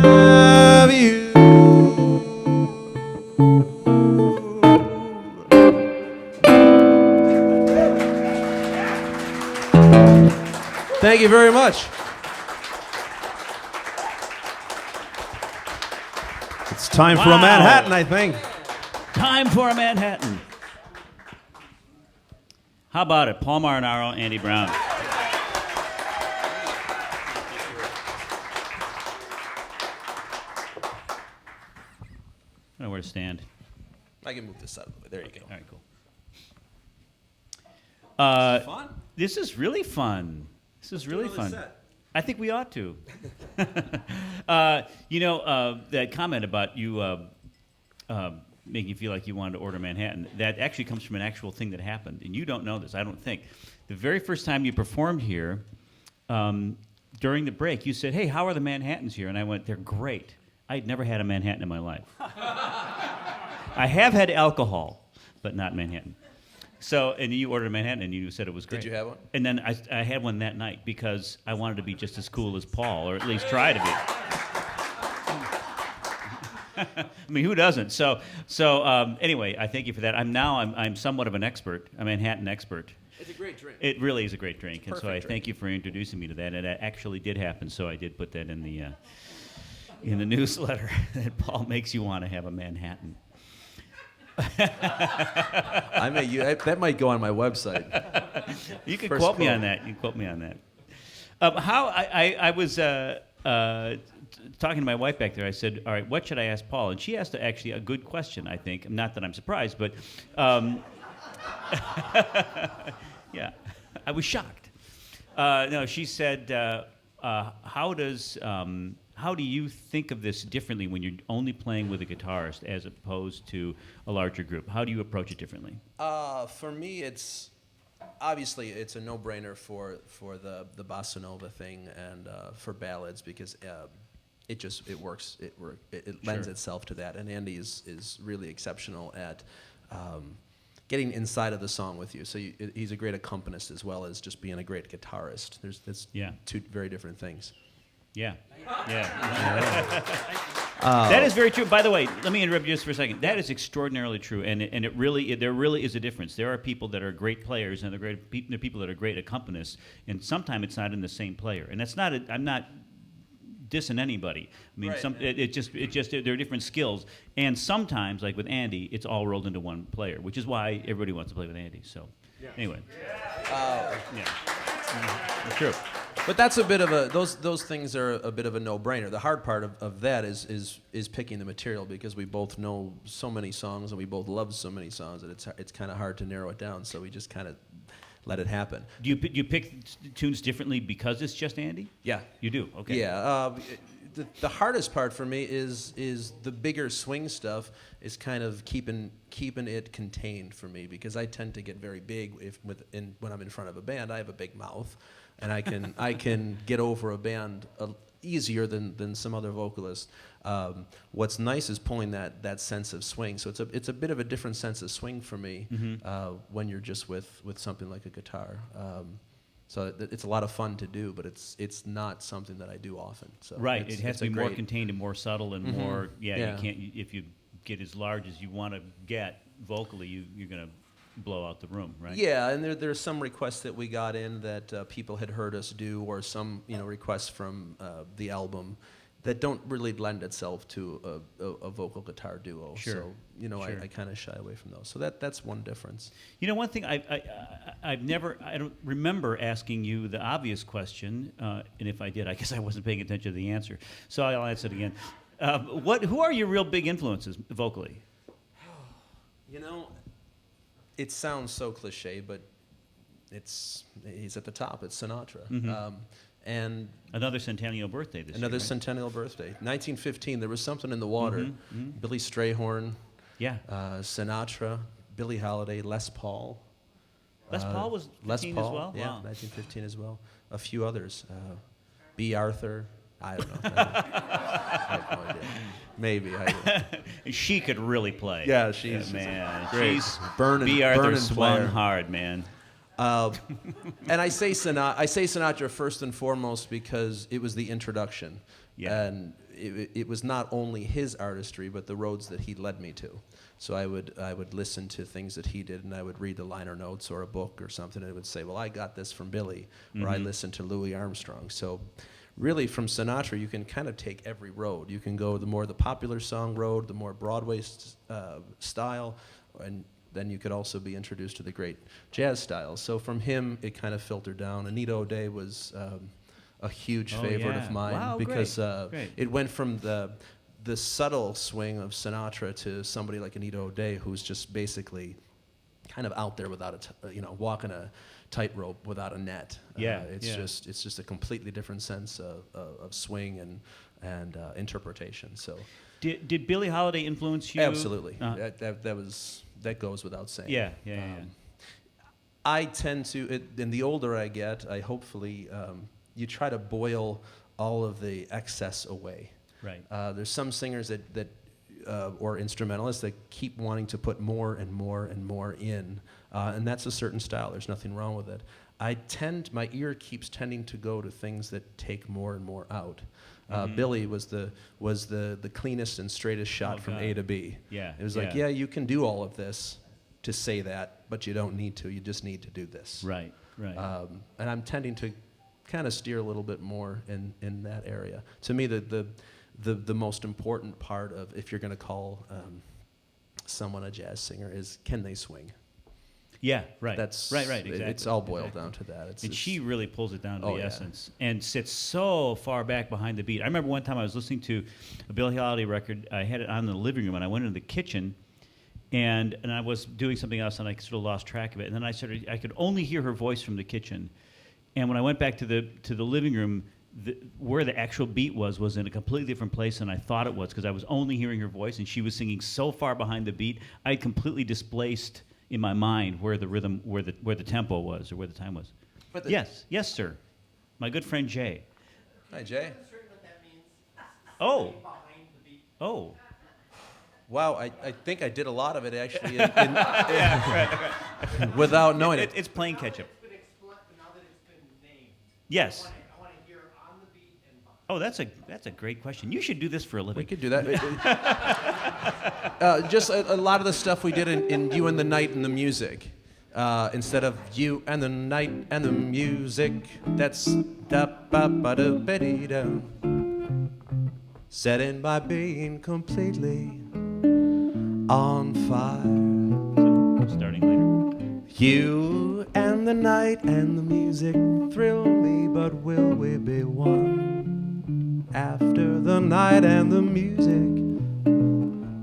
have you? Thank you very much. It's time for a Wow. Manhattan, I think. Time for a Manhattan. How about it? Paul Marinaro, Andy Brown. I don't know where to stand. I can move this out of the way. There you go. All right, cool. Fun. This is really fun. This is really fun. I think we ought to. That comment about you making you feel like you wanted to order Manhattan, that actually comes from an actual thing that happened. And you don't know this, I don't think. The very first time you performed here, during the break, you said, "Hey, how are the Manhattans here?" And I went, "They're great." I'd never had a Manhattan in my life. I have had alcohol, but not Manhattan. So, and you ordered a Manhattan, and you said it was great. Did you have one? And then I had one that night because I wanted to be just as cool as Paul, or at least try to be. I mean, who doesn't? So anyway, I thank you for that. I'm somewhat of an expert, a Manhattan expert. It's a great drink. It really is a great drink, and so I Perfect drink. thank you for introducing me to that. And it actually did happen, so I did put that in the newsletter that Paul makes you want to have a Manhattan. That might go on my website. You can First quote me quote. on that. You can quote me on that. How I was talking to my wife back there. I said, "All right, what should I ask Paul?" And she asked actually a good question. I think, not that I'm surprised, but yeah, I was shocked. No, she said, how do you think of this differently when you're only playing with a guitarist as opposed to a larger group? How do you approach it differently? For me, it's obviously it's a no-brainer for the bossa nova thing and for ballads because it works. It lends Sure. itself to that. And Andy is really exceptional at getting inside of the song with you. So he's a great accompanist as well as just being a great guitarist. There's Yeah. two very different things. Yeah. That is very true. By the way, let me interrupt you just for a second. That is extraordinarily true, and there really is a difference. There are people that are great players, and there are people that are great accompanists, and sometimes it's not in the same player. And that's not. I'm not dissing anybody. I mean, Right. it just there are different skills, and sometimes, like with Andy, it's all rolled into one player, which is why everybody wants to play with Andy. So, anyway, it's true. But that's a bit of those things are a bit of a no-brainer. The hard part of that is picking the material because we both know so many songs and we both love so many songs that it's kind of hard to narrow it down. So we just kind of let it happen. Do you pick tunes differently because it's just Andy? Yeah. You do? Okay. Yeah. The hardest part for me is the bigger swing stuff is kind of keeping it contained for me because I tend to get very big when I'm in front of a band. I have a big mouth, and I can get over a band easier than some other vocalists. What's nice is pulling that sense of swing. So it's a bit of a different sense of swing for me when you're just with something like a guitar. So it's a lot of fun to do, but it's not something that I do often. So Right, it has to be more great. contained and more subtle and more. Yeah, Yeah. you can't. If you get as large as you want to get vocally, you're going to blow out the room, right? Yeah, and there's some requests that we got in that people had heard us do, or some requests from the album that don't really lend itself to a vocal guitar duo. Sure. So Sure. I kind of shy away from those. So that's one difference. You know, one thing I don't remember asking you the obvious question, and if I did, I guess I wasn't paying attention to the answer. So I'll answer it again. Who are your real big influences vocally? It sounds so cliche, but he's at the top. It's Sinatra. And Another centennial birthday this another year. Right? centennial birthday. 1915, there was something in the water. Billy Strayhorn, Yeah. Sinatra, Billie Holiday, Les Paul. Les Paul was 15 as well? Yeah, Wow. 1915 as well. A few others. B. Arthur. I don't know. I have no idea. Maybe. She could really play. Yeah, she's man. great. She's Burning B. Arthur swung player. hard, man. And I say Sinatra first and foremost because it was the introduction. Yeah. And it was not only his artistry, but the roads that he led me to. So I would listen to things that he did, and I would read the liner notes or a book or something, and it would say, well, I got this from Billy, or I listened to Louis Armstrong. So really from Sinatra, you can kind of take every road. You can go the popular song road, the more Broadway style, and then you could also be introduced to the great jazz styles. So from him, it kind of filtered down. Anita O'Day was a huge favorite of mine. Wow, because great. it went from the subtle swing of Sinatra to somebody like Anita O'Day, who's just basically kind of out there without walking a tightrope without a net. It's just a completely different sense of swing and interpretation. So did Billie Holiday influence you? absolutely, that goes without saying. Yeah. I tend to, and the older I get, I hopefully you try to boil all of the excess away. Right. There's some singers that or instrumentalists that keep wanting to put more and more and more in, and that's a certain style. There's nothing wrong with it. My ear keeps tending to go to things that take more and more out. Billy was the cleanest and straightest shot from A to B. Yeah. It was like, yeah, you can do all of this to say that, but you don't need to. You just need to do this. Right. And I'm tending to kind of steer a little bit more in that area. To me, the most important part of if you're going to call someone a jazz singer is, can they swing? Yeah, right. That's right. Exactly. It's all boiled down to that. And she really pulls it down to the yeah. essence and sits so far back behind the beat. I remember one time I was listening to a Billie Holiday record. I had it on in the living room, and I went into the kitchen, and I was doing something else, and I sort of lost track of it. And then I could only hear her voice from the kitchen. And when I went back to the living room, where the actual beat was in a completely different place than I thought it was, because I was only hearing her voice, and she was singing so far behind the beat. I had completely displaced in my mind where the rhythm, where the tempo was, or where the time was. Yes, sir. My good friend Jay. Hi, Jay. I'm not certain what that means. Oh. Behind the beat. Oh. Wow, I think I did a lot of it actually without knowing it. It's playing catch up. It's been now that it's been named. Yes. I want to hear on the beat and behind. Oh, that's a great question. You should do this for a living. We could do that. Just a lot of the stuff we did in You and the Night and the Music. Instead of You and the Night and the Music, that's da-ba-ba-da-ba-dee-da. Set in by being completely on fire. Starting later. You and the night and the music thrill me, but will we be one after the night and the music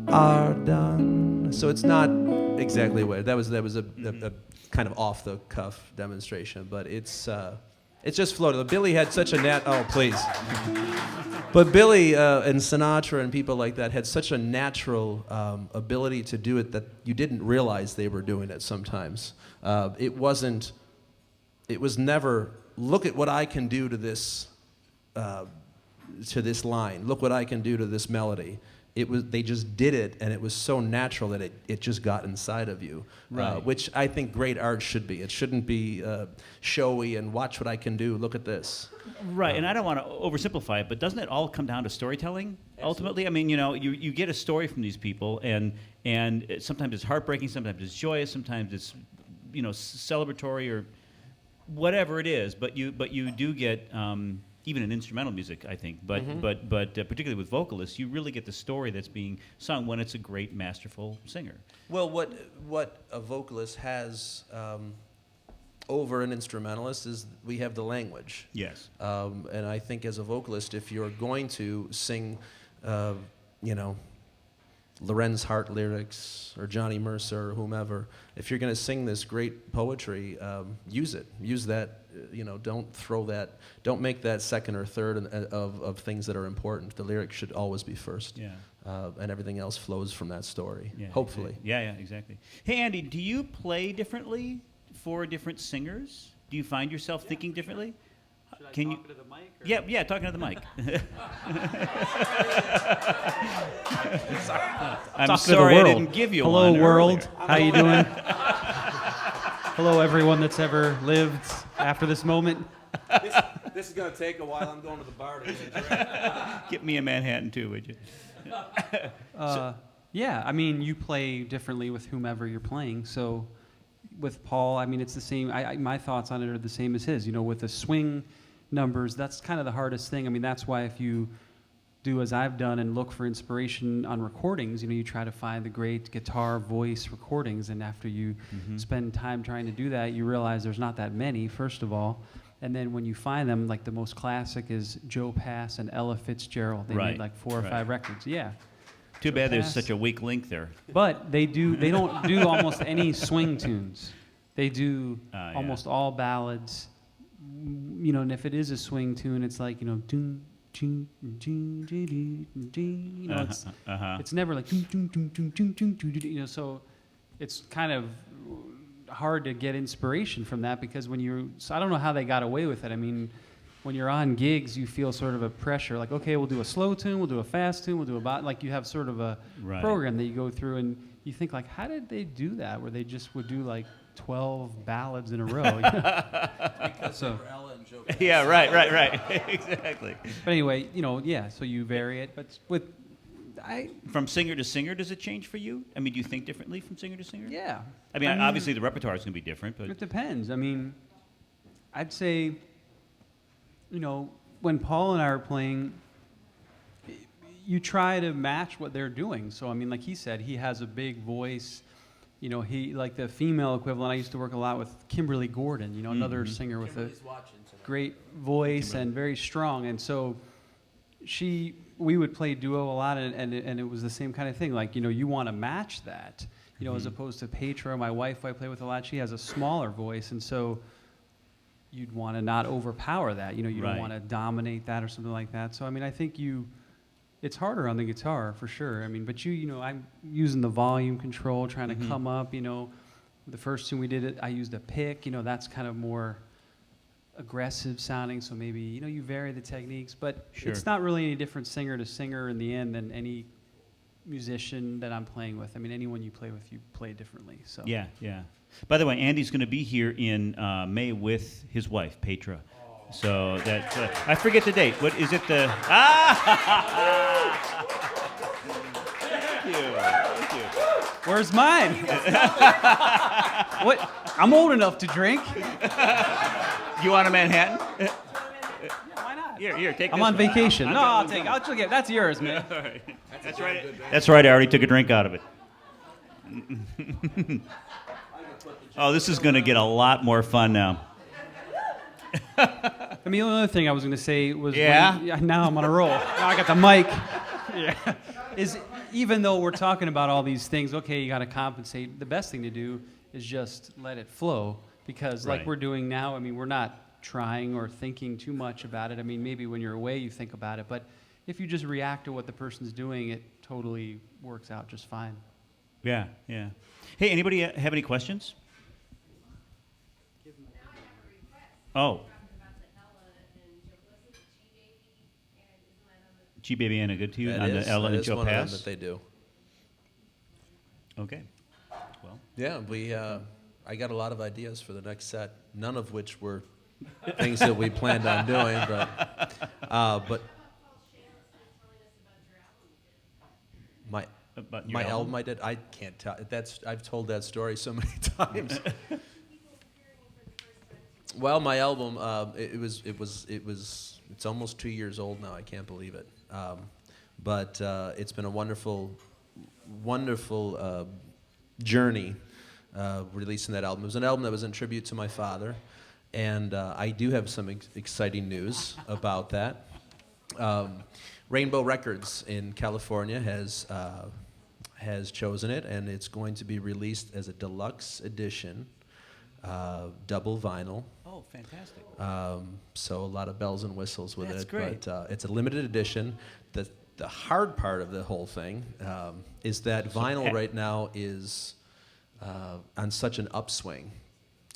are done? So it's not exactly what that was a kind of off the cuff demonstration, but it's just floated. Billy had such a oh please. But Billy and Sinatra and people like that had such a natural ability to do it that you didn't realize they were doing it sometimes. It was never, look at what I can do to this line. Look what I can do to this melody. They just did it, and it was so natural that it just got inside of you, Right. Which I think great art should be. It shouldn't be showy and watch what I can do, look at this. Right, and I don't want to oversimplify it, but doesn't it all come down to storytelling ultimately? I mean, you get a story from these people, and sometimes it's heartbreaking, sometimes it's joyous, sometimes it's celebratory or whatever it is. But you do get even in instrumental music, I think, but particularly with vocalists, you really get the story that's being sung when it's a great, masterful singer. Well, what a vocalist has over an instrumentalist is we have the language. Yes. And I think as a vocalist, if you're going to sing, Lorenz Hart lyrics or Johnny Mercer or whomever, if you're going to sing this great poetry, use it. Use that. Don't make that second or third of things that are important. The lyrics should always be first. Yeah. And everything else flows from that story. Yeah, Hopefully. Yeah, exactly. Hey, Andy, do you play differently for different singers? Do you find yourself thinking differently? Should I Can talk you- to the mic? Or? Yeah, talking to the mic. I'm Talking to the sorry I world. didn't give you Hello, one world. earlier. How you doing? Hello, everyone that's ever lived after this moment. This is going to take a while. I'm going to the bar to get a drink. Get me a Manhattan too, would you? Yeah, I mean, you play differently with whomever you're playing. So with Paul, I mean, it's the same. My thoughts on it are the same as his. You know, with the swing numbers, that's kind of the hardest thing. I mean, that's why if you do as I've done and look for inspiration on recordings, you know, you try to find the great guitar voice recordings. And after you spend time trying to do that, you realize there's not that many, first of all. And then when you find them, like the most classic is Joe Pass and Ella Fitzgerald. They Right, made like 4 or right. 5 records. Yeah. Too bad there's Pass. such a weak link there. But they don't do almost any swing tunes. They do Yeah. almost all ballads. You know, and if it is a swing tune, it's like, you know, dun, dun, dun, dun, dun, dun, you know, it's never like dun, dun, dun, dun, dun, dun, dun, dun, you know, so it's kind of hard to get inspiration from that because so I don't know how they got away with it. I mean, when you're on gigs, you feel sort of a pressure, like, okay, we'll do a slow tune, we'll do a fast tune, we'll do like you have sort of a Right. program that you go through, and you think, like, how did they do that, where they just would do, like, 12 ballads in a row? You know? Because So- they were Ella and Joe. Yeah, right. Exactly. But anyway, you know, yeah, so you vary it, but From singer to singer, does it change for you? I mean, do you think differently from singer to singer? yeah. I mean, obviously the repertoire is going to be different, but It depends. I mean, I'd say, you know, when Paul and I are playing, you try to match what they're doing. So, I mean, like he said, he has a big voice. You know, he, like the female equivalent, I used to work a lot with Kimberly Gordon, you know, another singer with a great voice and very strong. And so we would play duo a lot, and it was the same kind of thing. Like, you know, you want to match that, you know, as opposed to Petra, my wife, who I play with a lot, she has a smaller voice. And so you'd want to not overpower that. You know, you Right. don't want to dominate that or something like that. So, I mean, I think it's harder on the guitar for sure. I mean, but you know, I'm using the volume control, trying to come up, you know. The first time we did it, I used a pick, you know, that's kind of more aggressive sounding. So maybe, you know, you vary the techniques, but Sure. it's not really any different singer to singer in the end than any musician that I'm playing with. I mean, anyone you play with, you play differently. So yeah. By the way, Andy's going to be here in May with his wife, Petra. So that I forget the date. What is it? Thank you. Where's mine? What? I'm old enough to drink. You want a Manhattan? Why not? Here, take I'm this on one. vacation. No, got I'll one take. coming. I'll get. That's yours, man. All right. That's right. That's right. I already took a drink out of it. Oh, this is going to get a lot more fun now. I mean, the only other thing I was going to say was, Yeah? now I'm on a roll. Now I got the mic. Yeah. Is even though we're talking about all these things, okay, you got to compensate. The best thing to do is just let it flow, because like Right. we're doing now, I mean, we're not trying or thinking too much about it. I mean, maybe when you're away you think about it, but if you just react to what the person's doing, it totally works out just fine. Yeah. Hey, anybody have any questions? Oh. G Baby Anna, good to you on the Ella and Joe one of them Pass. that they do. Okay. Well, Yeah, I got a lot of ideas for the next set, none of which were things that we planned on doing, but my about your my album I did, I can't tell. I've told that story so many times. Well, my album, it's almost 2 years old now. I can't believe it. But it's been a wonderful journey releasing that album. It was an album that was in tribute to my father, and I do have some exciting news about that. Rainbow Records in California has chosen it, and it's going to be released as a deluxe edition, double vinyl. oh, fantastic. So a lot of bells and whistles with That's it. great. But it's a limited edition. The hard part of the whole thing is that vinyl right now is on such an upswing.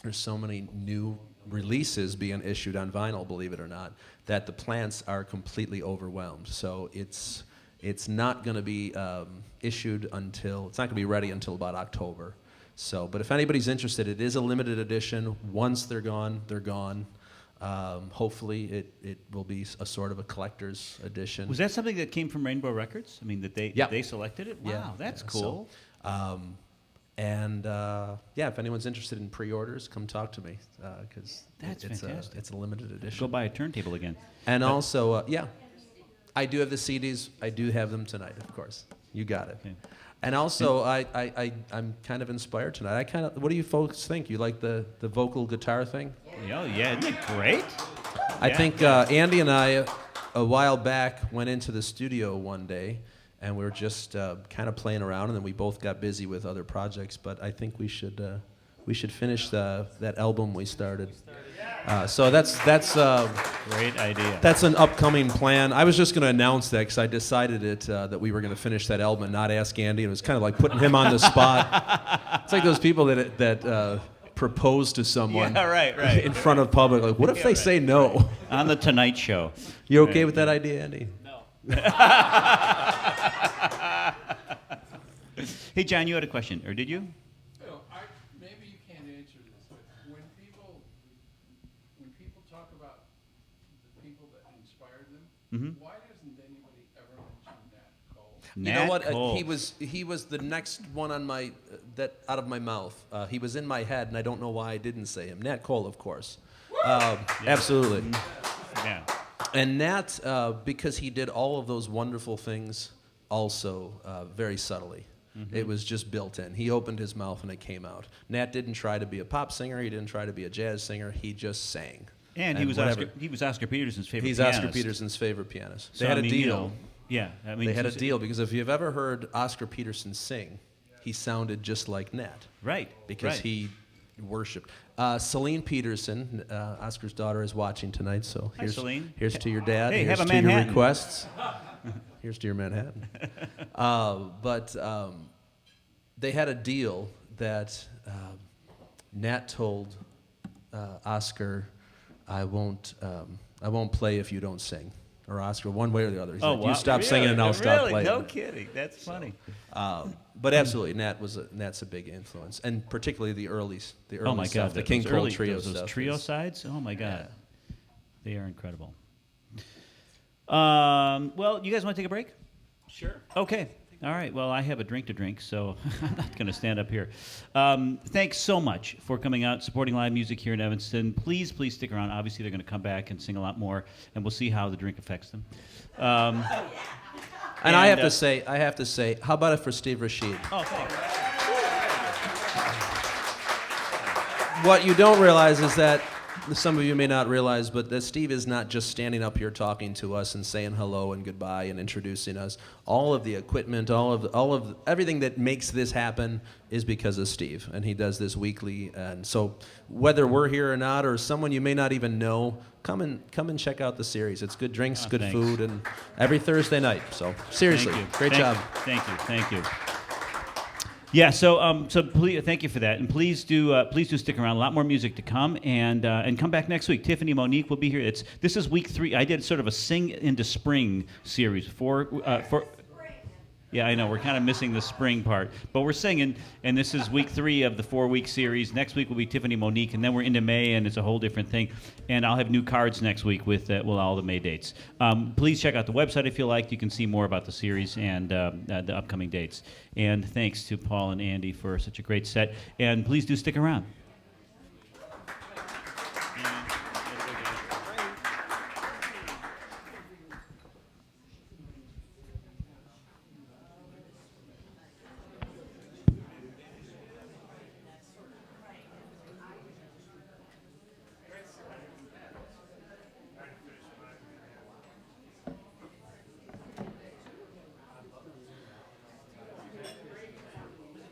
there's so many new releases being issued on vinyl, believe it or not, that the plants are completely overwhelmed. So it's not going to be issued until, it's not going to be ready until about October. So, but if anybody's interested, it is a limited edition. Once they're gone, they're gone. Hopefully it will be a sort of a collector's edition. Was that something that came from Rainbow Records? I mean, that they Yeah. they selected it? Wow, Yeah, that's yeah, cool. So, if anyone's interested in pre-orders, come talk to me because That's fantastic. it's a limited edition. Go buy a turntable again. And also, I do have the CDs. I do have them tonight, of course. You got it. Okay. And also, I'm kind of inspired tonight. What do you folks think? You like the vocal guitar thing? Oh, yeah, isn't it great? I Yeah. think Andy and I, a while back, went into the studio one day, and we were just kind of playing around, and then we both got busy with other projects. But I think we should finish that album we started. So that's Great idea. that's an upcoming plan. I was just going to announce that because I decided that we were going to finish that album and not ask Andy. It was kind of like putting him on the spot. It's like those people that propose to someone Yeah, right. in front of public. Like, what if they say no? On the Tonight Show. You okay with that idea, Andy? Hey, John, you had a question, or did you? Well, maybe you can't answer this, but when people talk about the people that inspired them, why doesn't anybody ever mention Nat Cole? You know what? Cole. He was the next one on my that out of my mouth. He was in my head, and I don't know why I didn't say him. Nat Cole, of course. Absolutely. Yeah. And Nat, because he did all of those wonderful things, also very subtly. It was just built in. He opened his mouth and it came out. Nat didn't try to be a pop singer. He didn't try to be a jazz singer. He just sang. And he was Oscar Peterson's favorite pianist. Oscar Peterson's favorite pianist. So, They had I mean, a you deal. know, yeah, I mean, They had a just- deal because if you've ever heard Oscar Peterson sing, he sounded just like Nat. Right. Because right. he worshipped. Celine Peterson, Oscar's daughter, is watching tonight, so Hi, Celine. here's to your dad. Hey, here's have a to your Manhattan. requests. Here's to your Manhattan. But they had a deal that Nat told Oscar, "I won't play if you don't sing." Or Oscar, one way or the other. He's like, wow. "You stop singing and I'll stop Really? playing." No kidding. That's funny. But absolutely, Nat's a big influence, and particularly the early Oh my stuff, God, the King those Cole early, trio those stuff. trio is- sides. Oh my God, they are incredible. Well, you guys want to take a break? Sure. Okay. All right. Well, I have a drink to drink, so I'm not going to stand up here. Thanks so much for coming out, supporting live music here in Evanston. Please stick around. Obviously, they're going to come back and sing a lot more, and we'll see how the drink affects them. And I have to say, how about it for Steve Rashid? Oh, thanks. What you don't realize is that, some of you may not realize, but that Steve is not just standing up here talking to us and saying hello and goodbye and introducing us. All of the equipment, all of everything that makes this happen is because of Steve, and he does this weekly. And so, whether we're here or not, or someone you may not even know, come and check out the series. It's good drinks, good thanks. food, and every Thursday night. So seriously, Thank you. great Thank job. you. Thank you. Yeah, so please, thank you for that, and please do stick around. A lot more music to come, and come back next week. Tiffany Monique will be here. This is week 3. I did sort of a sing into spring series for. Yeah, I know we're kind of missing the spring part, but we're singing, and this is week 3 of the 4-week series. Next week will be Tiffany Monique, and then we're into May, and it's a whole different thing. And I'll have new cards next week with all the May dates. Please check out the website if you like. You can see more about the series and the upcoming dates. And thanks to Paul and Andy for such a great set. And please do stick around.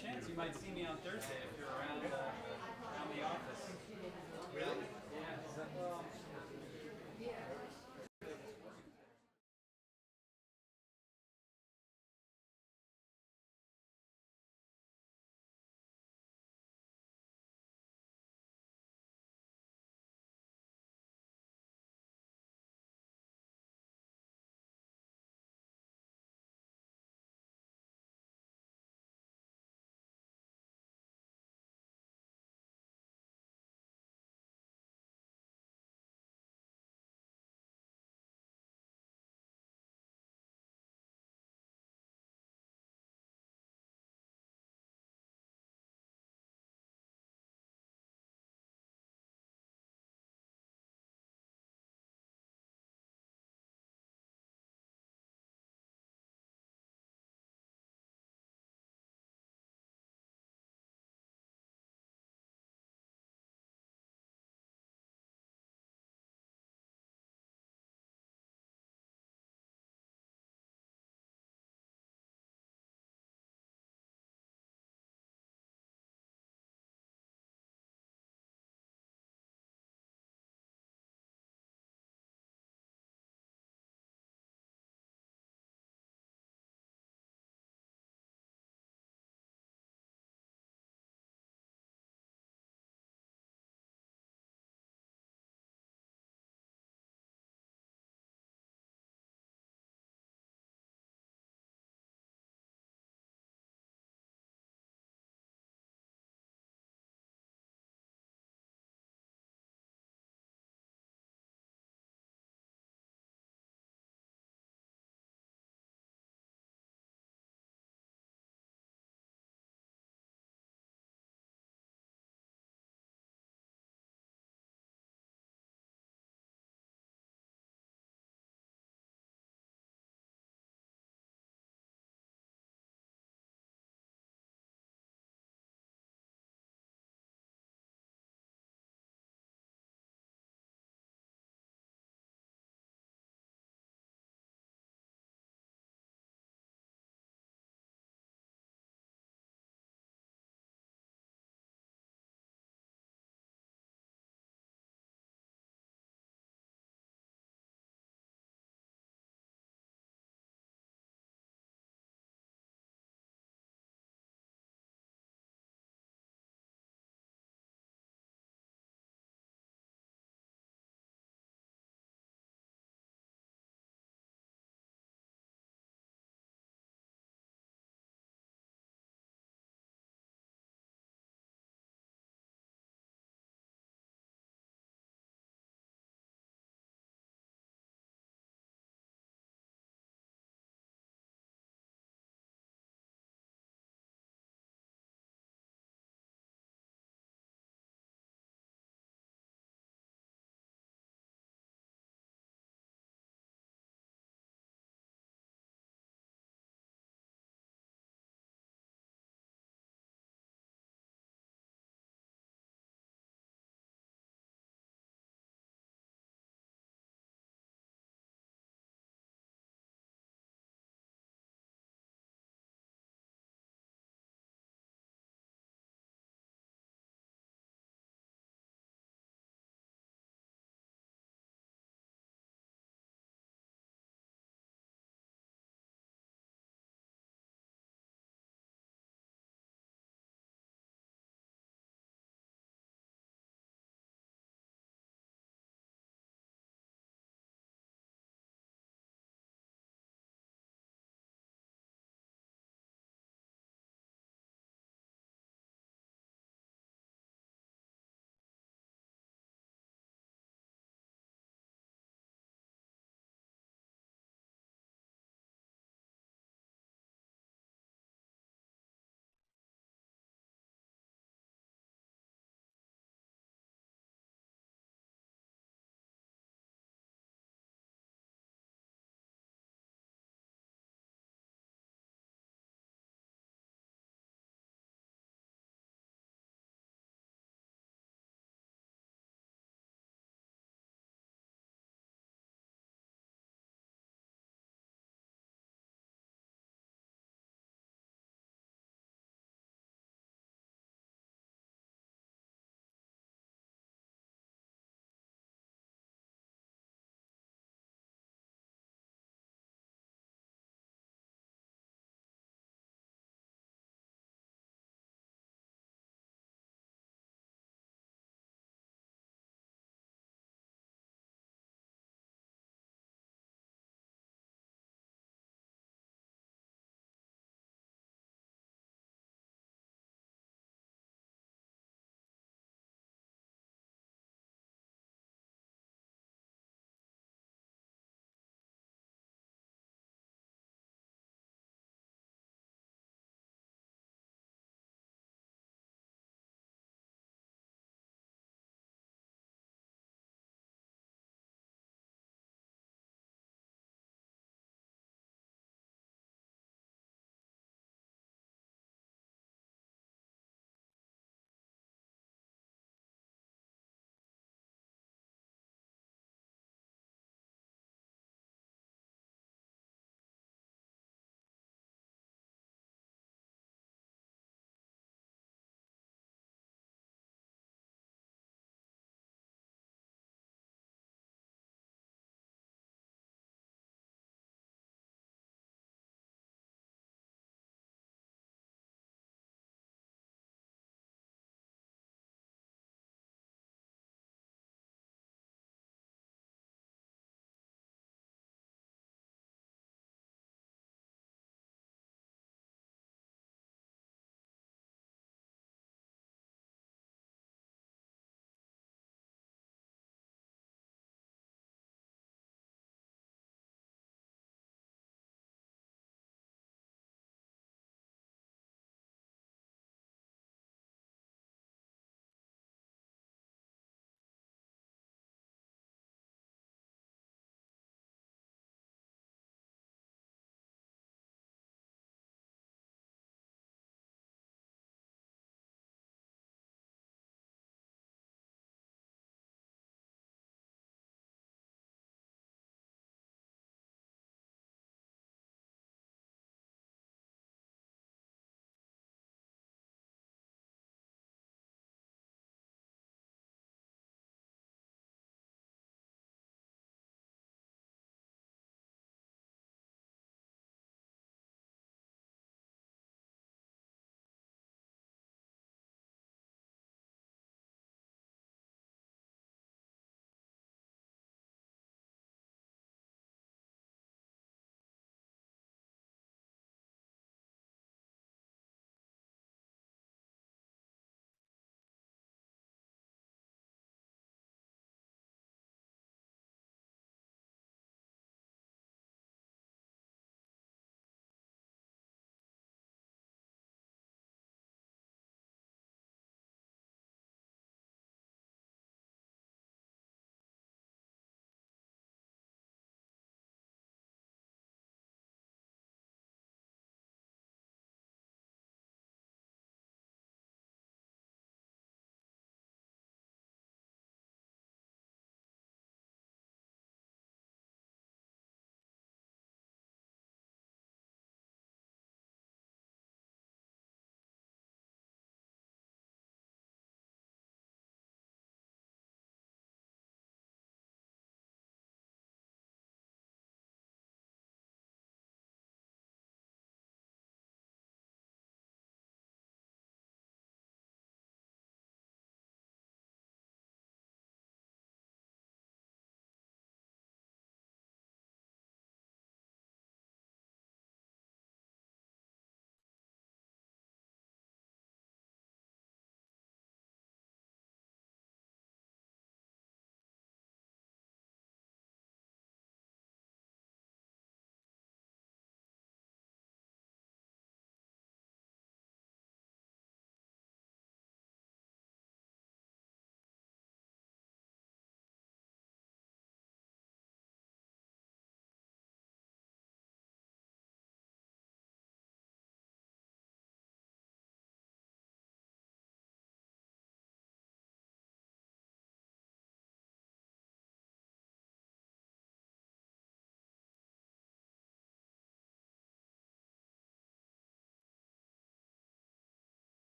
Chance you might see me on Thursday if you're around the office. Really?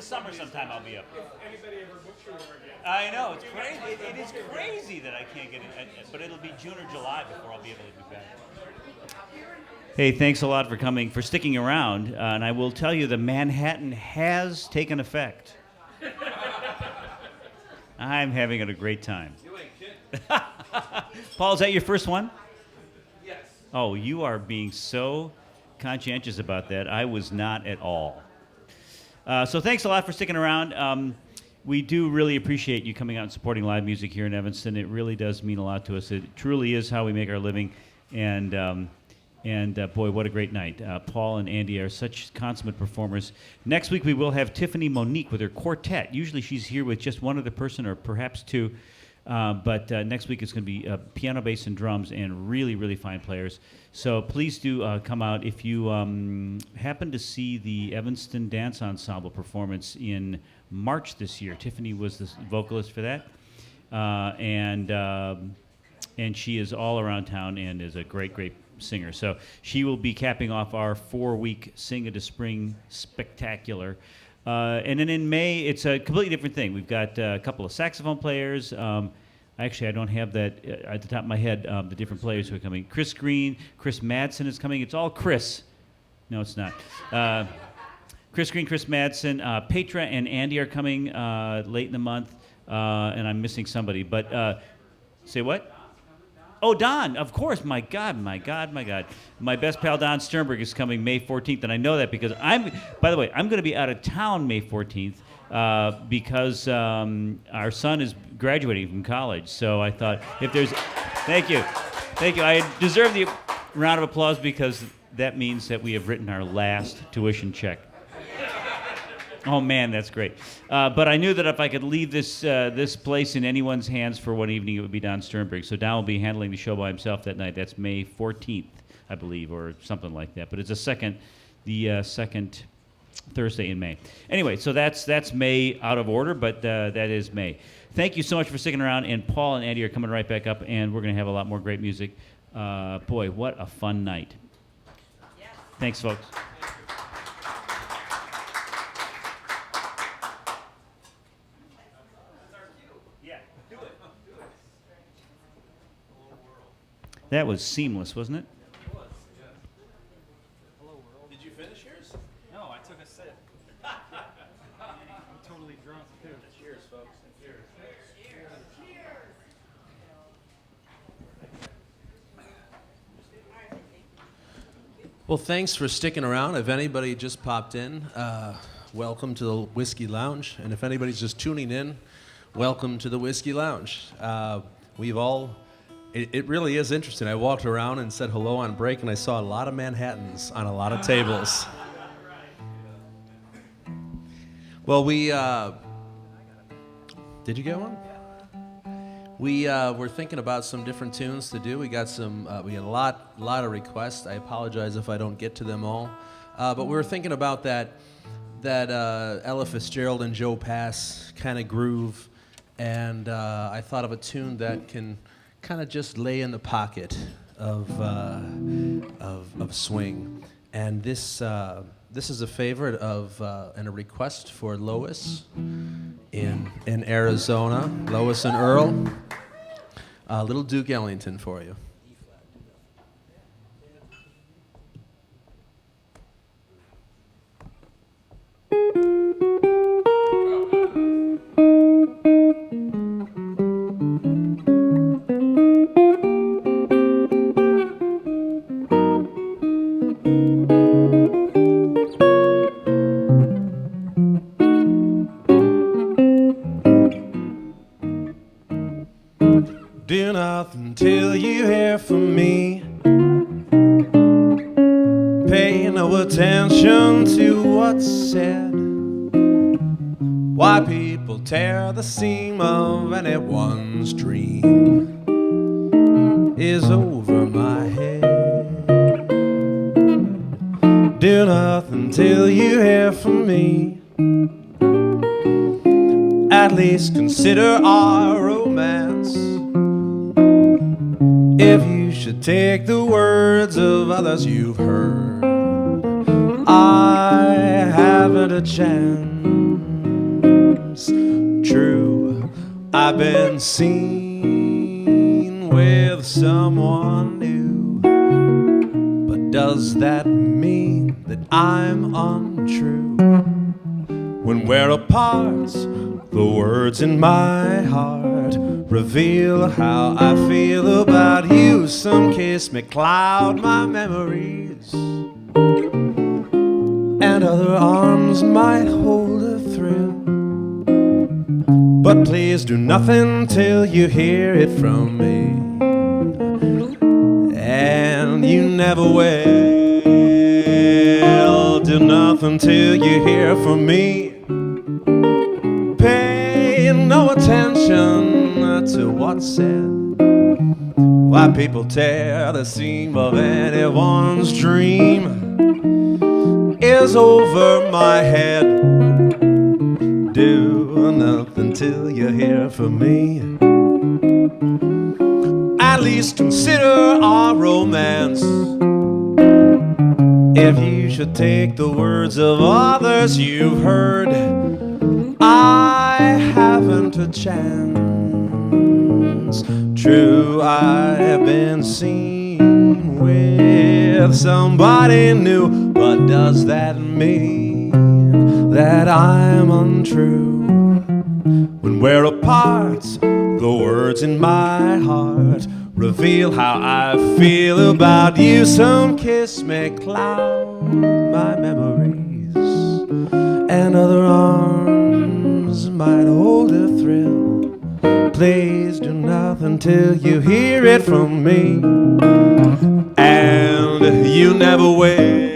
the summer sometime I'll be up. If anybody ever books you over again. I know, it's crazy. It is crazy that I can't get it, but it'll be June or July before I'll be able to be back. Hey, thanks a lot for coming, for sticking around, and I will tell you the Manhattan has taken effect. I'm having a great time. You ain't kidding. Paul, is that your first one? Yes. Oh, you are being so conscientious about that. I was not at all. So thanks a lot for sticking around. We do really appreciate you coming out and supporting live music here in Evanston. It really does mean a lot to us. It truly is how we make our living. And boy, what a great night. Paul and Andy are such consummate performers. Next week we will have Tiffany Monique with her quartet. Usually she's here with just one other person or perhaps two. But next week it's going to be piano, bass, and drums, and really, really fine players. So please do come out. If you happen to see the Evanston Dance Ensemble performance in March this year, Tiffany was the vocalist for that, and she is all around town and is a great, great singer. So she will be capping off our 4-week Sing It to Spring spectacular. And then in May, it's a completely different thing. We've got a couple of saxophone players. Actually, I don't have that at the top of my head, the different players who are coming. Chris Green, Chris Madsen is coming. It's all Chris. No, it's not. Chris Green, Chris Madsen, Petra and Andy are coming late in the month, and I'm missing somebody. But say what? Oh, Don, of course. My God. My best pal, Don Sternberg, is coming May 14th, and I know that because by the way, I'm going to be out of town May 14th because our son is graduating from college. So I thought if there's... Thank you. I deserve the round of applause because that means that we have written our last tuition check. Oh man, that's great. But I knew that if I could leave this place in anyone's hands for one evening, it would be Don Sternberg. So Don will be handling the show by himself that night. That's May 14th, I believe, or something like that. But it's the second Thursday in May. Anyway, so that's May out of order, but that is May. Thank you so much for sticking around. And Paul and Andy are coming right back up, and we're going to have a lot more great music. Boy, what a fun night. Yes. Thanks, folks. That was seamless, wasn't it? It was, yes. Hello, world. Did you finish yours? No, I took a sip. I'm totally drunk, too. Cheers, folks. Cheers. Well, thanks for sticking around. If anybody just popped in, welcome to the Whiskey Lounge. And if anybody's just tuning in, welcome to the Whiskey Lounge. It really is interesting. I walked around and said hello on break, and I saw a lot of Manhattans on a lot of tables. Well, did you get one? We were thinking about some different tunes to do. We got we had a lot of requests. I apologize if I don't get to them all. But we were thinking about that Ella Fitzgerald and Joe Pass kind of groove, and I thought of a tune that can kind of just lay in the pocket of swing. And this is a favorite and a request for Lois in Arizona. Lois and Earl. Little Duke Ellington for you. Do nothing till you hear from me. Pay no attention to what's said. Why people tear the seam of anyone's dream is over my head. Do nothing till you hear from me. At least consider our romance. If you should take the words of others you've heard, I haven't a chance. I've been seen with someone new. But does that mean that I'm untrue? When we're apart, the words in my heart reveal how I feel about you. Some kiss may cloud my memories, and other arms might hold a thrill. But please do nothing till you hear it from me, and you never will. Do nothing till you hear from me. Pay no attention to what's said. Why people tear the seam of anyone's dream is over my head. Do nothing till you hear from me. At least consider our romance. If you should take the words of others you've heard, I haven't a chance. True, I have been seen with somebody new, but does that mean that I'm untrue? When we're apart, the words in my heart reveal how I feel about you. Some kiss may cloud my memories, and other arms might hold a thrill. Please do nothing till you hear it from me, and you never will.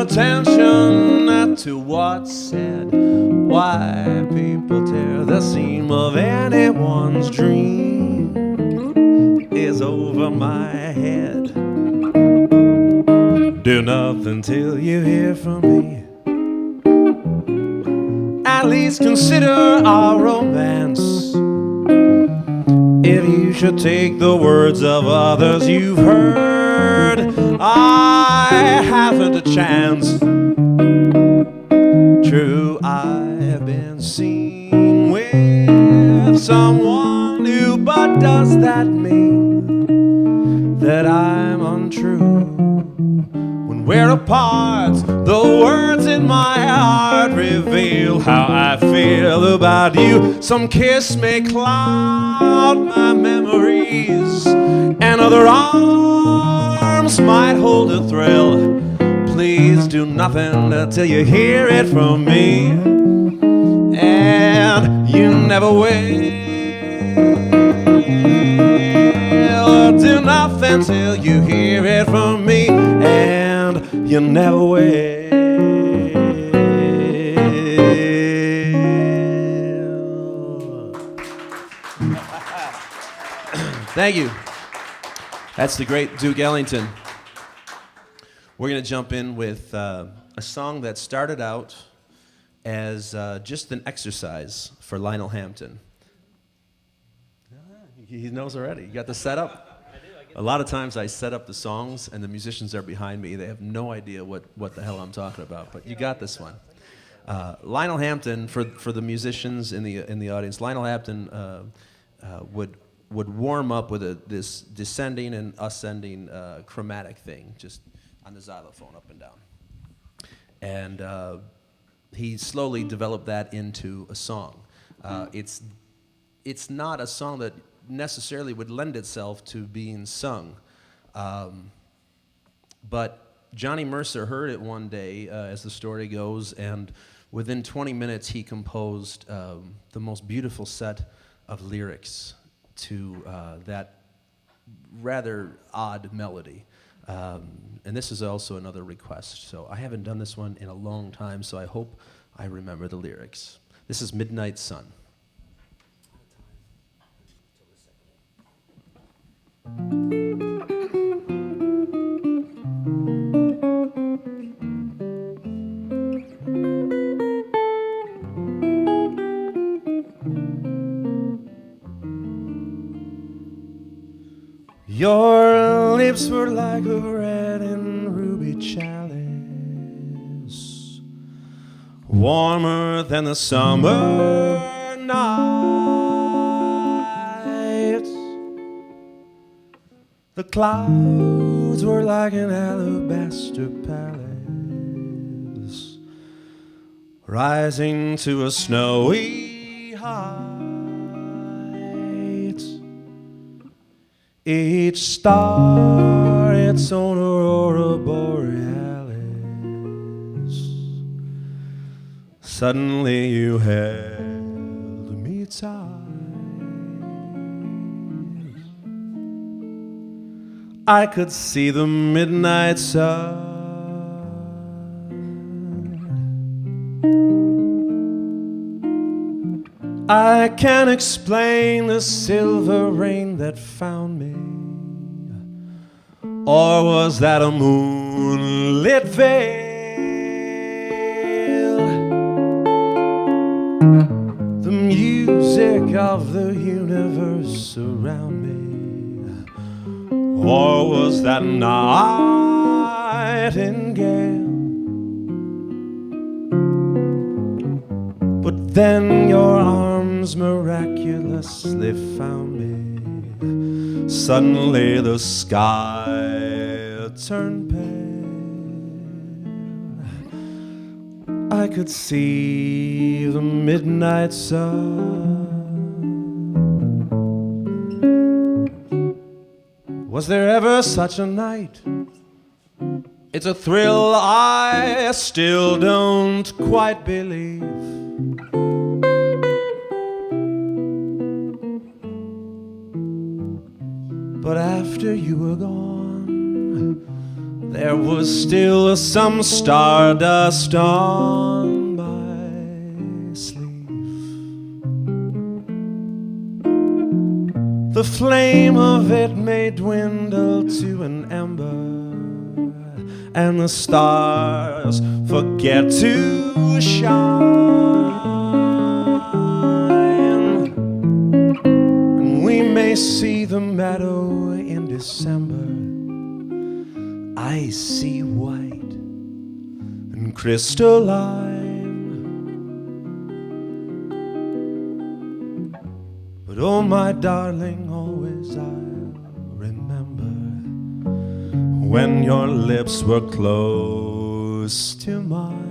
Attention to what's said. Why people tear the seam of anyone's dream is over my head. Do nothing till you hear from me. At least consider our romance. If you should take the words of others you've heard, I haven't a chance. True, I've been seen with someone new, but does that mean that I'm untrue? When we're apart, the words in my heart reveal how I feel about you. Some kiss may cloud my memories, and other arms might hold a thrill. Please do nothing until you hear it from me, and you never will. Do nothing till you hear it from me, and you never will. Thank you. That's the great Duke Ellington. We're going to jump in with a song that started out as just an exercise for Lionel Hampton. He knows already. You got the setup? I do, I A lot of times I set up the songs and the musicians are behind me. They have no idea what the hell I'm talking about, but you got this one. Lionel Hampton, for the musicians in the audience, Lionel Hampton would warm up with this descending and ascending chromatic thing, just on the xylophone up and down. And he slowly developed that into a song. It's not a song that necessarily would lend itself to being sung. But Johnny Mercer heard it one day, as the story goes, and within 20 minutes he composed the most beautiful set of lyrics to that rather odd melody. And this is also another request. So I haven't done this one in a long time, so I hope I remember the lyrics. This is Midnight Sun. Your lips were like a red and ruby chalice, warmer than the summer night. The clouds were like an alabaster palace, rising to a snowy height. Each star its own aurora borealis. Suddenly you held me tight. I could see the midnight sun. I can't explain the silver rain that found me. Or was that a moonlit veil? The music of the universe around me. Or was that a nightingale? But then your arms miraculously found me. Suddenly the sky turned pale. I could see the midnight sun. Was there ever such a night? It's a thrill I still don't quite believe. But after you were gone, there was still some stardust on my sleeve. The flame of it may dwindle to an ember, and the stars forget to shine. And we may see the meadow in December, icy white and crystalline. But oh my darling, always I'll remember when your lips were close to mine,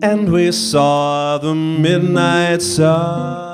and we saw the midnight sun.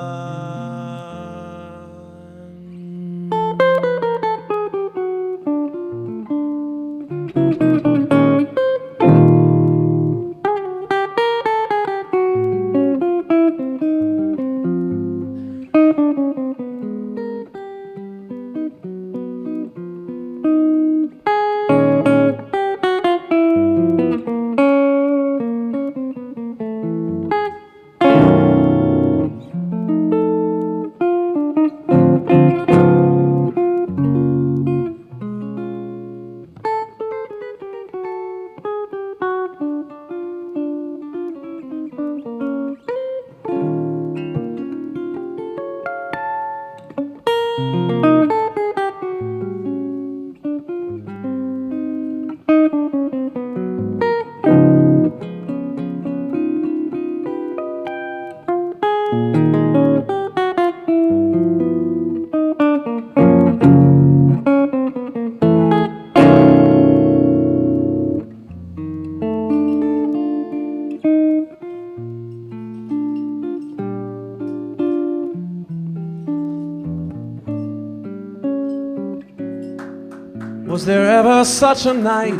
Was there ever such a night?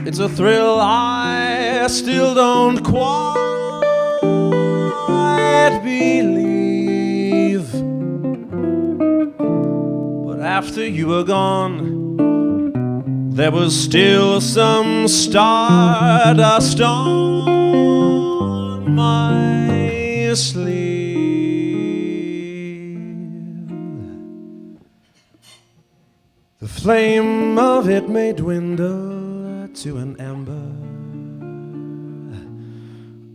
It's a thrill I still don't quite believe. But after you were gone, there was still some stardust on my sleeve. The flame of it may dwindle to an ember,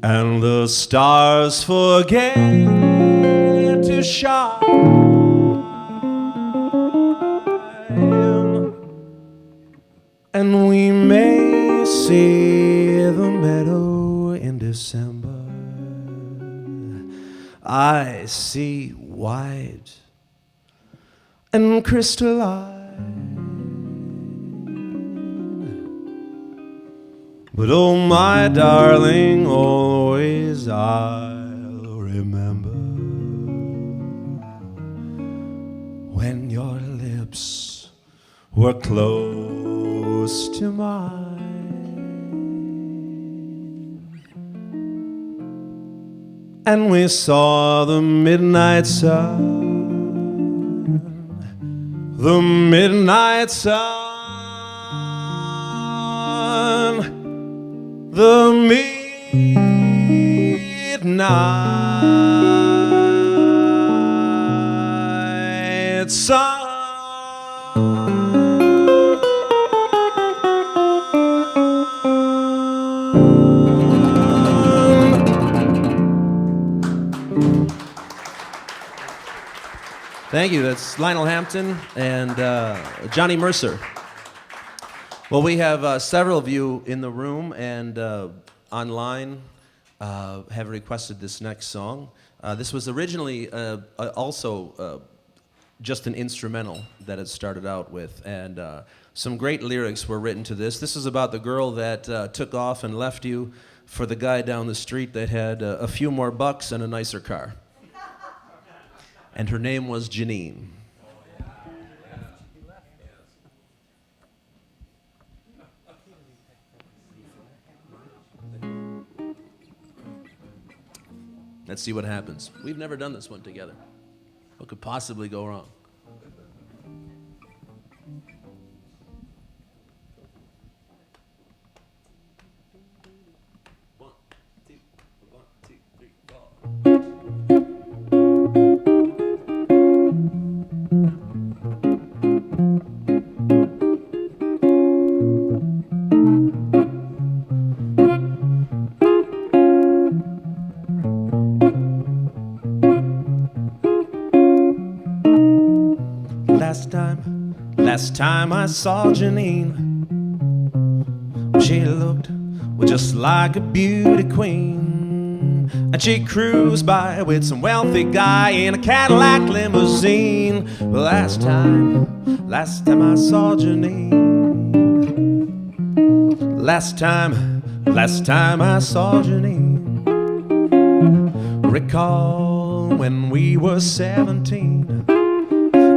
and the stars forget to shine, and we may see the meadow in December. I see white and crystalline, but oh my darling, always I'll remember when your lips were close to mine, and we saw the midnight sun, the midnight sun, the midnight sun. Thank you. That's Lionel Hampton and Johnny Mercer. Well, we have several of you in the room and online have requested this next song. This was originally also just an instrumental that it started out with, and some great lyrics were written to this. This is about the girl that took off and left you for the guy down the street that had a few more bucks and a nicer car. And her name was Janine. Let's see what happens. We've never done this one together. What could possibly go wrong? One, two, 3, 4. Last time I saw Janine, she looked just like a beauty queen, and she cruised by with some wealthy guy in a Cadillac limousine. Last time I saw Janine, last time I saw Janine, recall when we were 17.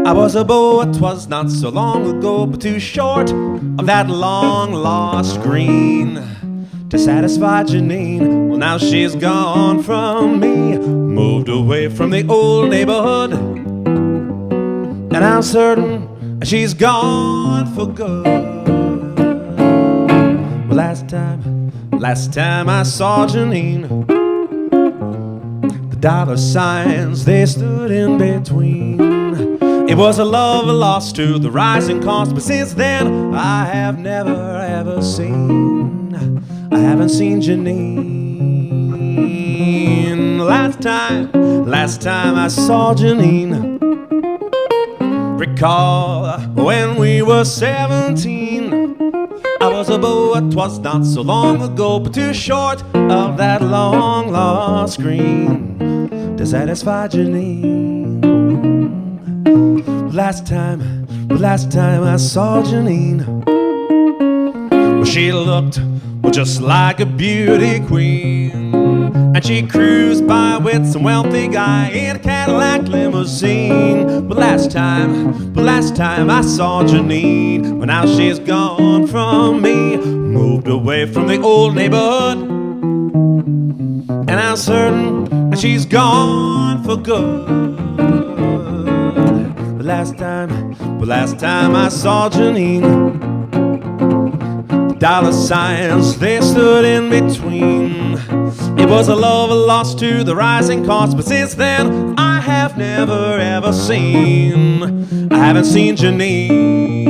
I was a beau, it was not so long ago, but too short of that long lost green to satisfy Janine. Well, now she's gone from me, moved away from the old neighborhood, and I'm certain she's gone for good. Well, last time I saw Janine, the dollar signs, they stood in between. It was a love lost to the rising cost, but since then I have never ever seen, I haven't seen Janine. Last time I saw Janine, recall when we were 17. I was a beau, it was not so long ago, but too short of that long lost green to satisfy Janine. Last time I saw Janine, well, she looked just like a beauty queen. and she cruised by with some wealthy guy in a Cadillac limousine. But last time I saw Janine, well now she's gone from me, moved away from the old neighborhood, and I'm certain that she's gone for good. But last time I saw Janine, the dollar signs they stood in between. It was a love lost to the rising cost, but since then I have never ever seen, I haven't seen Janine.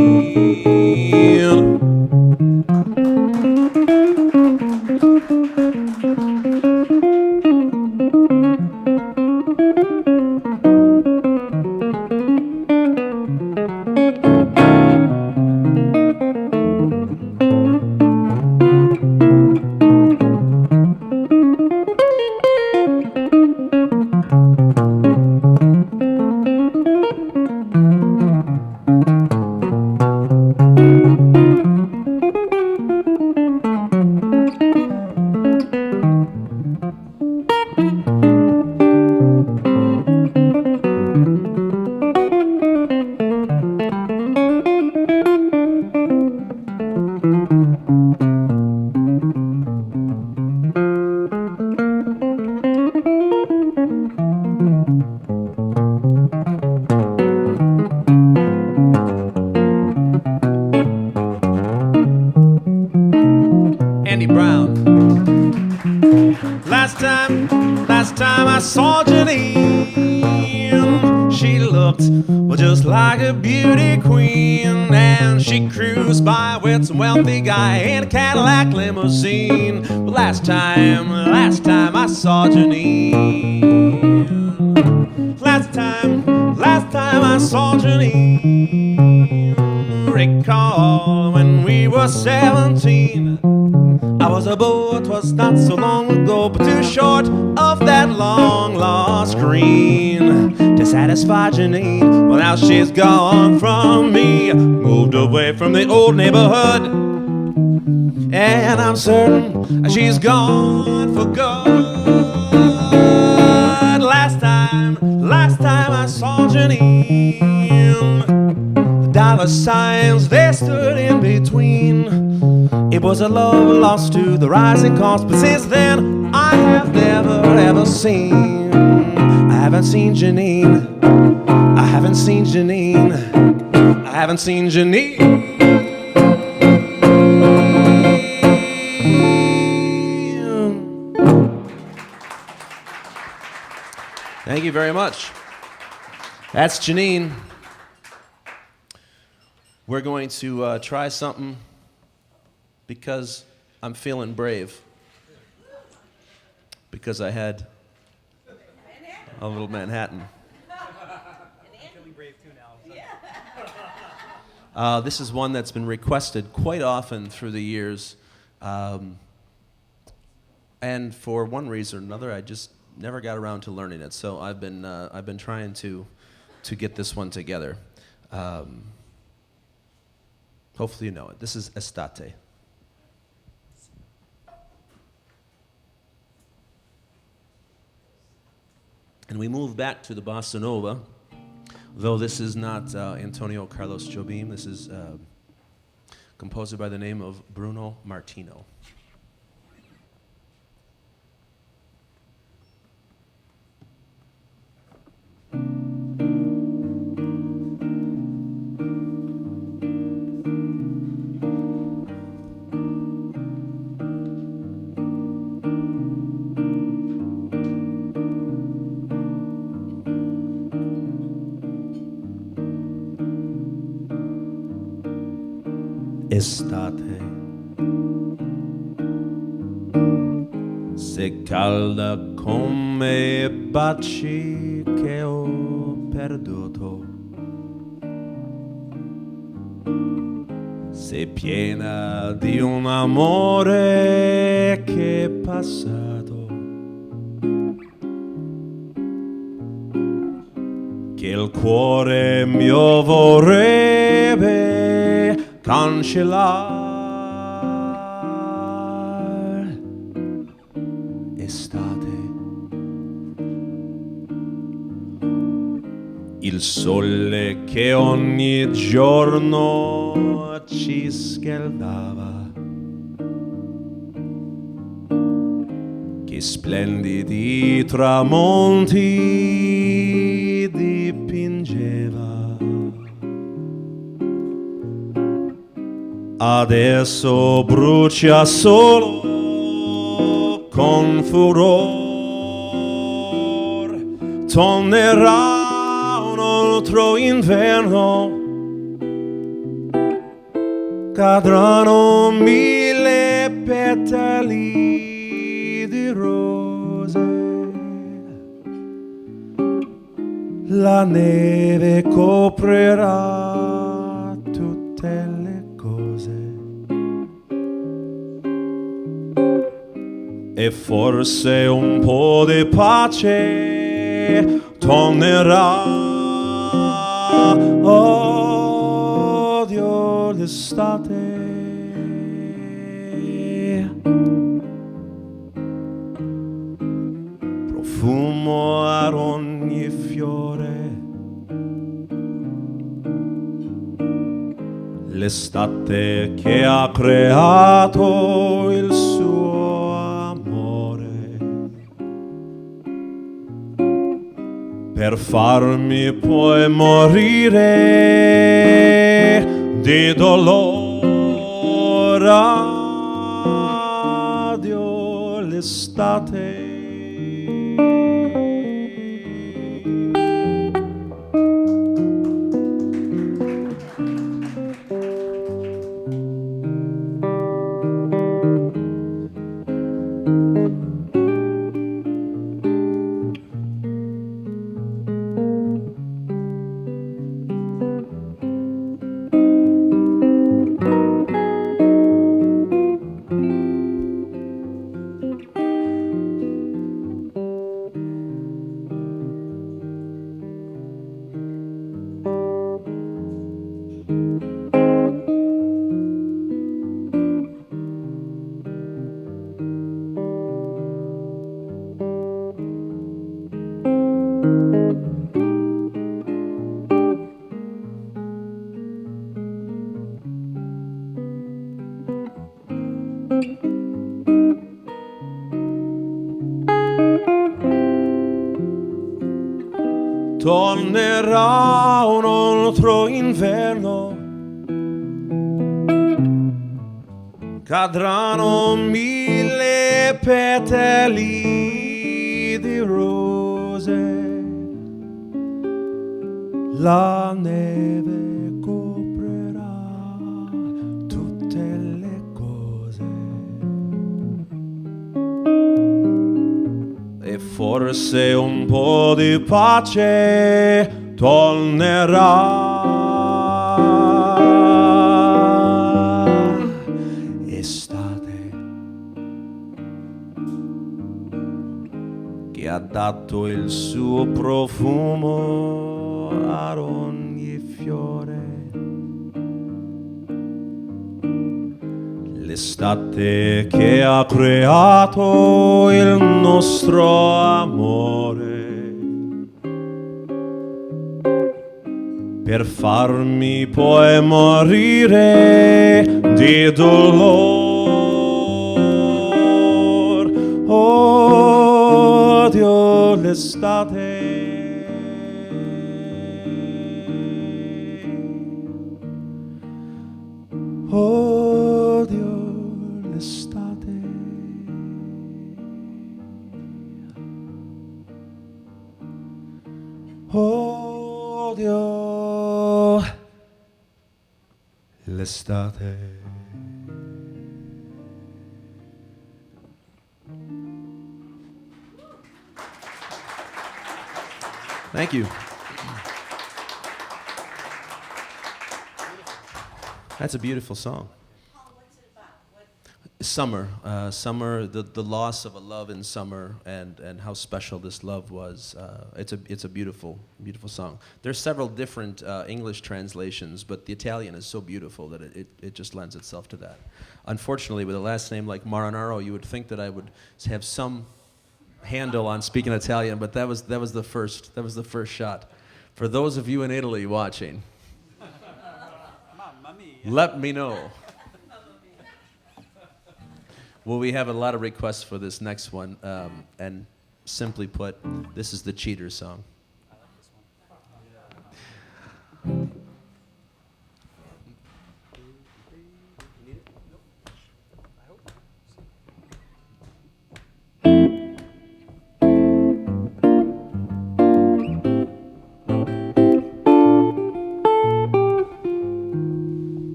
Last time I saw Janine, she looked, well, just like a beauty queen, and she cruised by with some wealthy guy in a Cadillac limousine. But last time I saw Janine, last time I saw Janine, recall when we were 17. I was a boy, it was not so long ago, but too short of that long lost screen to satisfy Janine. Well, now she's gone from me, moved away from the old neighborhood, and I'm certain she's gone for good. Last time I saw Janine, the dollar signs they stood in between. It was a love lost to the rising cost, but since then I have never ever seen, I haven't seen Janine, I haven't seen Janine, I haven't seen Janine. Thank you very much. That's Janine. We're going to try something because I'm feeling brave. Because I had a little Manhattan. Feeling brave too now. This is one that's been requested quite often through the years. And for one reason or another, I just never got around to learning it. So I've been trying to get this one together. Hopefully you know it. This is Estate. And we move back to the Bossa Nova, though this is not Antonio Carlos Jobim. This is a composer by the name of Bruno Martino. Estate, se calda come baci che ho perduto, se piena di un amore che è passato, che il cuore mio vorrebbe cancellare. Estate. il sole che ogni giorno ci scaldava, che splendidi tramonti dipingeva. Adesso brucia solo con furor, tornerà un altro inverno, cadranno 1000 petali di rose, la neve coprirà tutte le cose e forse un po' di pace tornerà. Odio l'estate, profumo ad ogni fiore, l'estate che ha creato il suo amore per farmi poi morire di dolore. Addio l'estate. Tornerà un altro inverno, cadranno 1000 petali di rose, la neve coprirà tutte le cose e forse un po' di pace tornerà. Estate che ha dato il suo profumo ad ogni fiore, l'estate che ha creato il nostro amore per farmi poi morire di dolore. Odio l'estate. Odio l'estate. Odio l'estate. Thank you. That's a beautiful song. Summer, the loss of a love in summer, and how special this love was. It's a beautiful song. There's several different English translations, but the Italian is so beautiful that it just lends itself to that. Unfortunately, with a last name like Marinaro, you would think that I would have some handle on speaking Italian, but that was the first shot. For those of you in Italy watching, Mamma mia. let me know. Well, we have a lot of requests for this next one, and simply put, this is the Cheater song.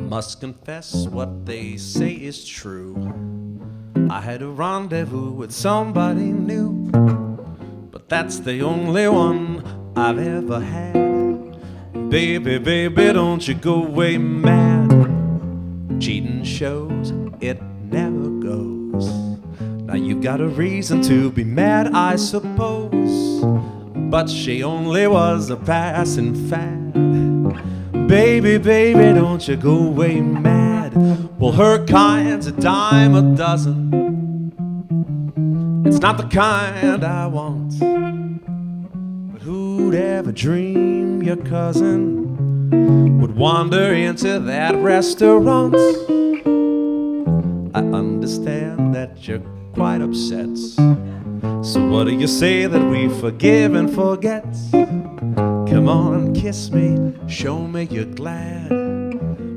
Must confess what they say is true. I had a rendezvous with somebody new, but that's the only one I've ever had. Baby, baby, don't you go away mad. Cheating shows, it never goes. Now you got a reason to be mad, I suppose, but she only was a passing fad. Baby, baby, don't you go away mad. Well, her kind's a dime a dozen. It's not the kind I want, but who'd ever dream your cousin would wander into that restaurant? I understand that you're quite upset, so what do you say that we forgive and forget? Come on and kiss me, show me you're glad.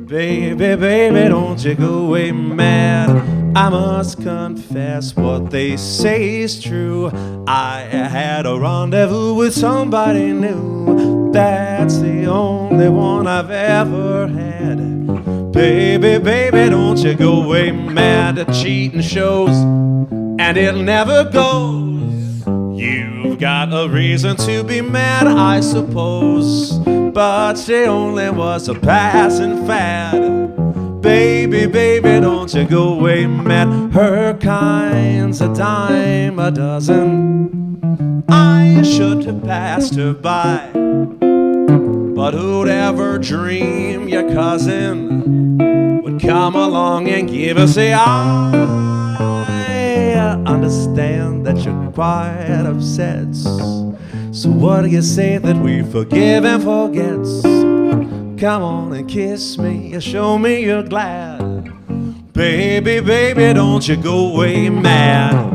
Baby, baby, don't you go away mad. I must confess what they say is true. I had a rendezvous with somebody new. That's the only one I've ever had. Baby, baby, don't you go away mad. The cheating shows, and it never goes. You've got a reason to be mad, I suppose, but she only was a passing fad. Baby, baby, don't you go away mad. Her kind's a dime a dozen. I should have passed her by, but who'd ever dream your cousin would come along and give us a eye? I understand that you're quite upset, so what do you say that we forgive and forget? Come on and kiss me, show me you're glad. Baby, baby, don't you go away mad.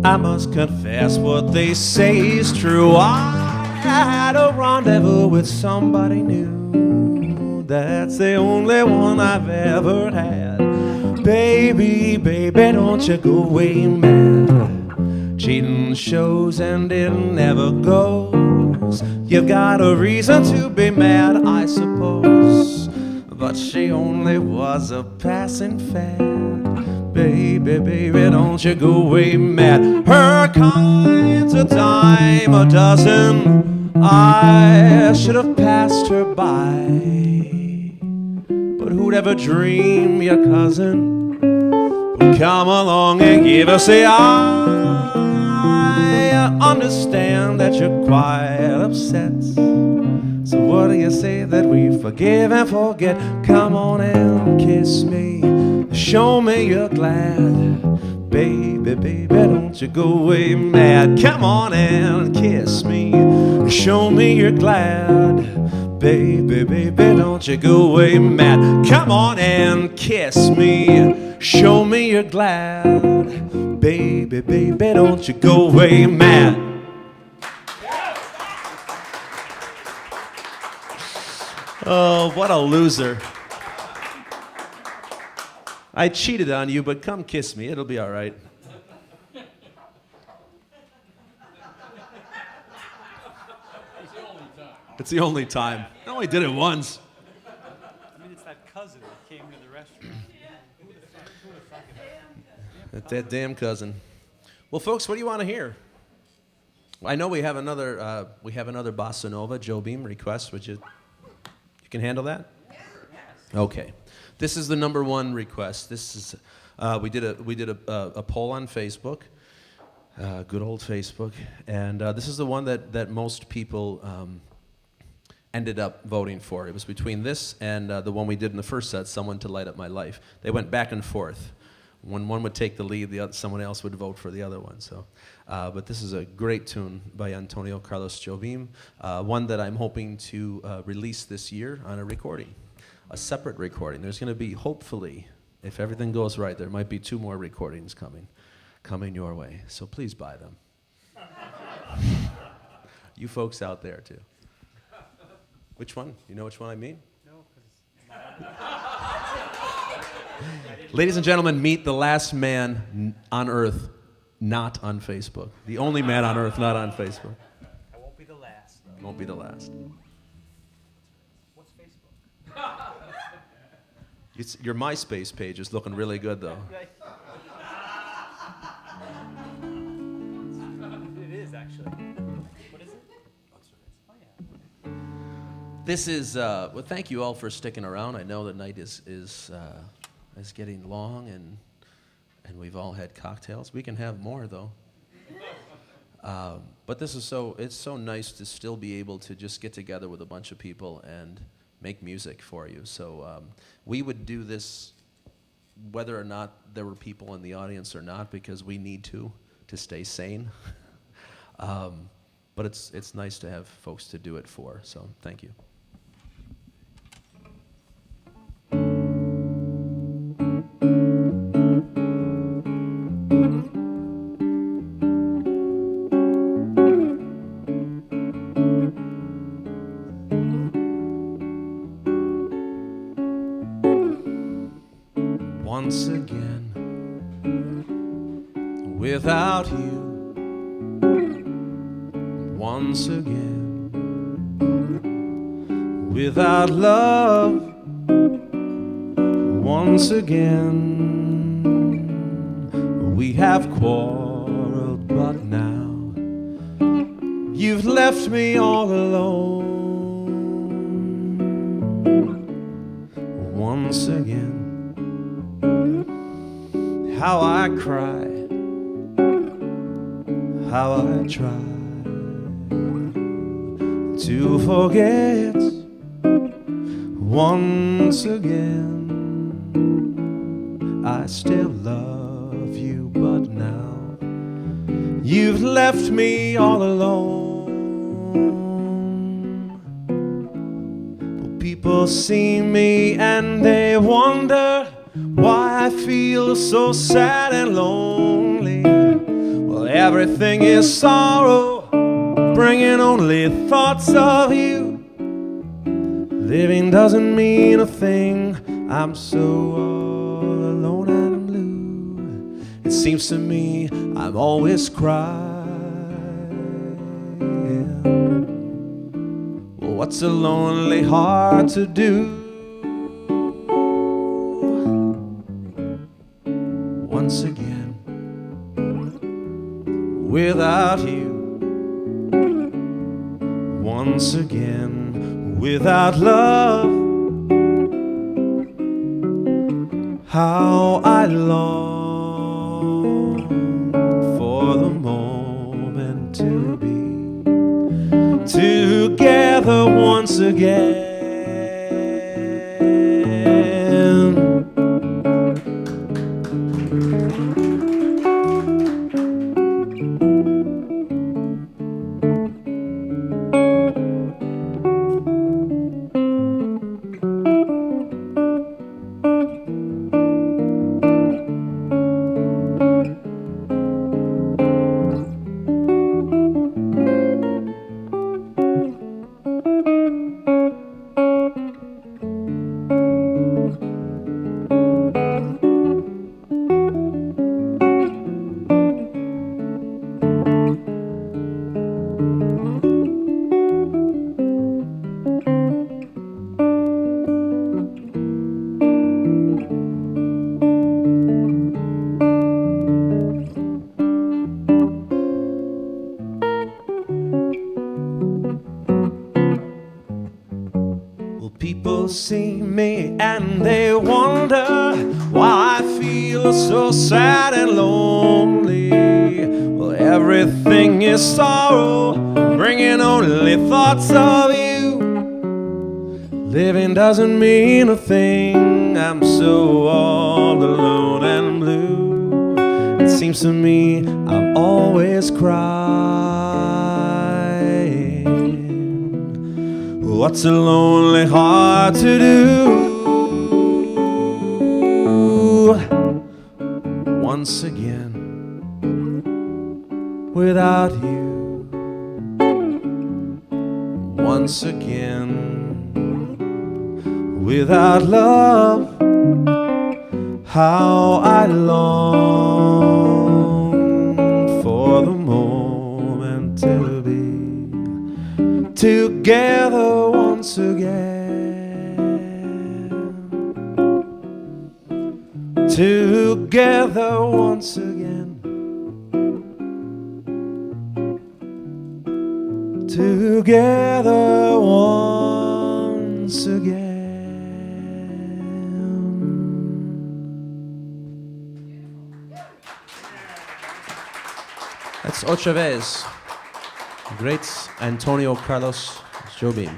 I must confess what they say is true. I had a rendezvous with somebody new. That's the only one I've ever had. Baby, baby, don't you go away mad. Cheating shows and it never goes. You've got a reason to be mad, I suppose, but she only was a passing fad. Baby, baby, don't you go away mad. Her kind's a dime a dozen. I should have passed her by, but who'd ever dream your cousin would come along and give us a eye? I understand that you're quite upset, so what do you say that we forgive and forget? Come on and kiss me, show me you're glad. Baby, baby, don't you go away mad. Come on and kiss me, show me you're glad. Baby, baby, don't you go away mad. Come on and kiss me, Show me you're glad. Baby, baby, don't you go away mad. Oh, what a loser. I cheated on you, but come kiss me. It'll be all right. It's the only time. I only did it once. I mean, it's that cousin that came to the restaurant. That damn cousin. Well, folks, what do you want to hear? I know we have another bossa nova Joe Beam request. Would you can handle that? Okay. This is the number one request. This is we did a poll on Facebook, good old Facebook, and this is the one that most people ended up voting for. It was between this and the one we did in the first set, "Someone to Light Up My Life." They went back and forth. When one would take the lead, someone else would vote for the other one. So, but this is a great tune by Antonio Carlos Jobim, one that I'm hoping to release this year on a recording, a separate recording. There's going to be, hopefully, if everything goes right, there might be 2 more recordings coming your way. So please buy them. You folks out there too. Which one? You know which one I mean? Ladies and gentlemen, meet the last man on earth not on Facebook. The only man on earth not on Facebook. I won't be the last. Won't be the last. What's Facebook? Your MySpace page is looking really good, though. It is, actually. What is it? Oh, yeah. This is, well, thank you all for sticking around. I know the night is getting long, and we've all had cocktails. We can have more, though. But this is it's so nice to still be able to just get together with a bunch of people and make music for you. So we would do this whether or not there were people in the audience or not, because we need to stay sane. But it's nice to have folks to do it for, so thank you. Once again, without you. Once again, without love. Once again, we have quarreled, but now you've left me all alone. Once again, how I cry, how I try to forget. Once again, I still love you, but now you've left me all alone. Well, people see me and they wonder why I feel so sad and lonely. Well, everything is sorrow, bringing only thoughts of you. Living doesn't mean a thing, I'm so all alone and blue. It seems to me I'm always crying. Well, what's a lonely heart to do? Once again, without you. Once again, without love. How I long for the moment to be together once again. People see me and they wonder why I feel so sad and lonely. Well, everything is sorrow, bringing only thoughts of you. Living doesn't mean a thing, I'm so all alone and blue. It seems to me I'm always crying. What's a lonely heart to do? Once again, without you. Once again, without love. How I long for the moment to be together once again. Together once again. Together once again. That's otra vez. Great Antonio Carlos Jobim.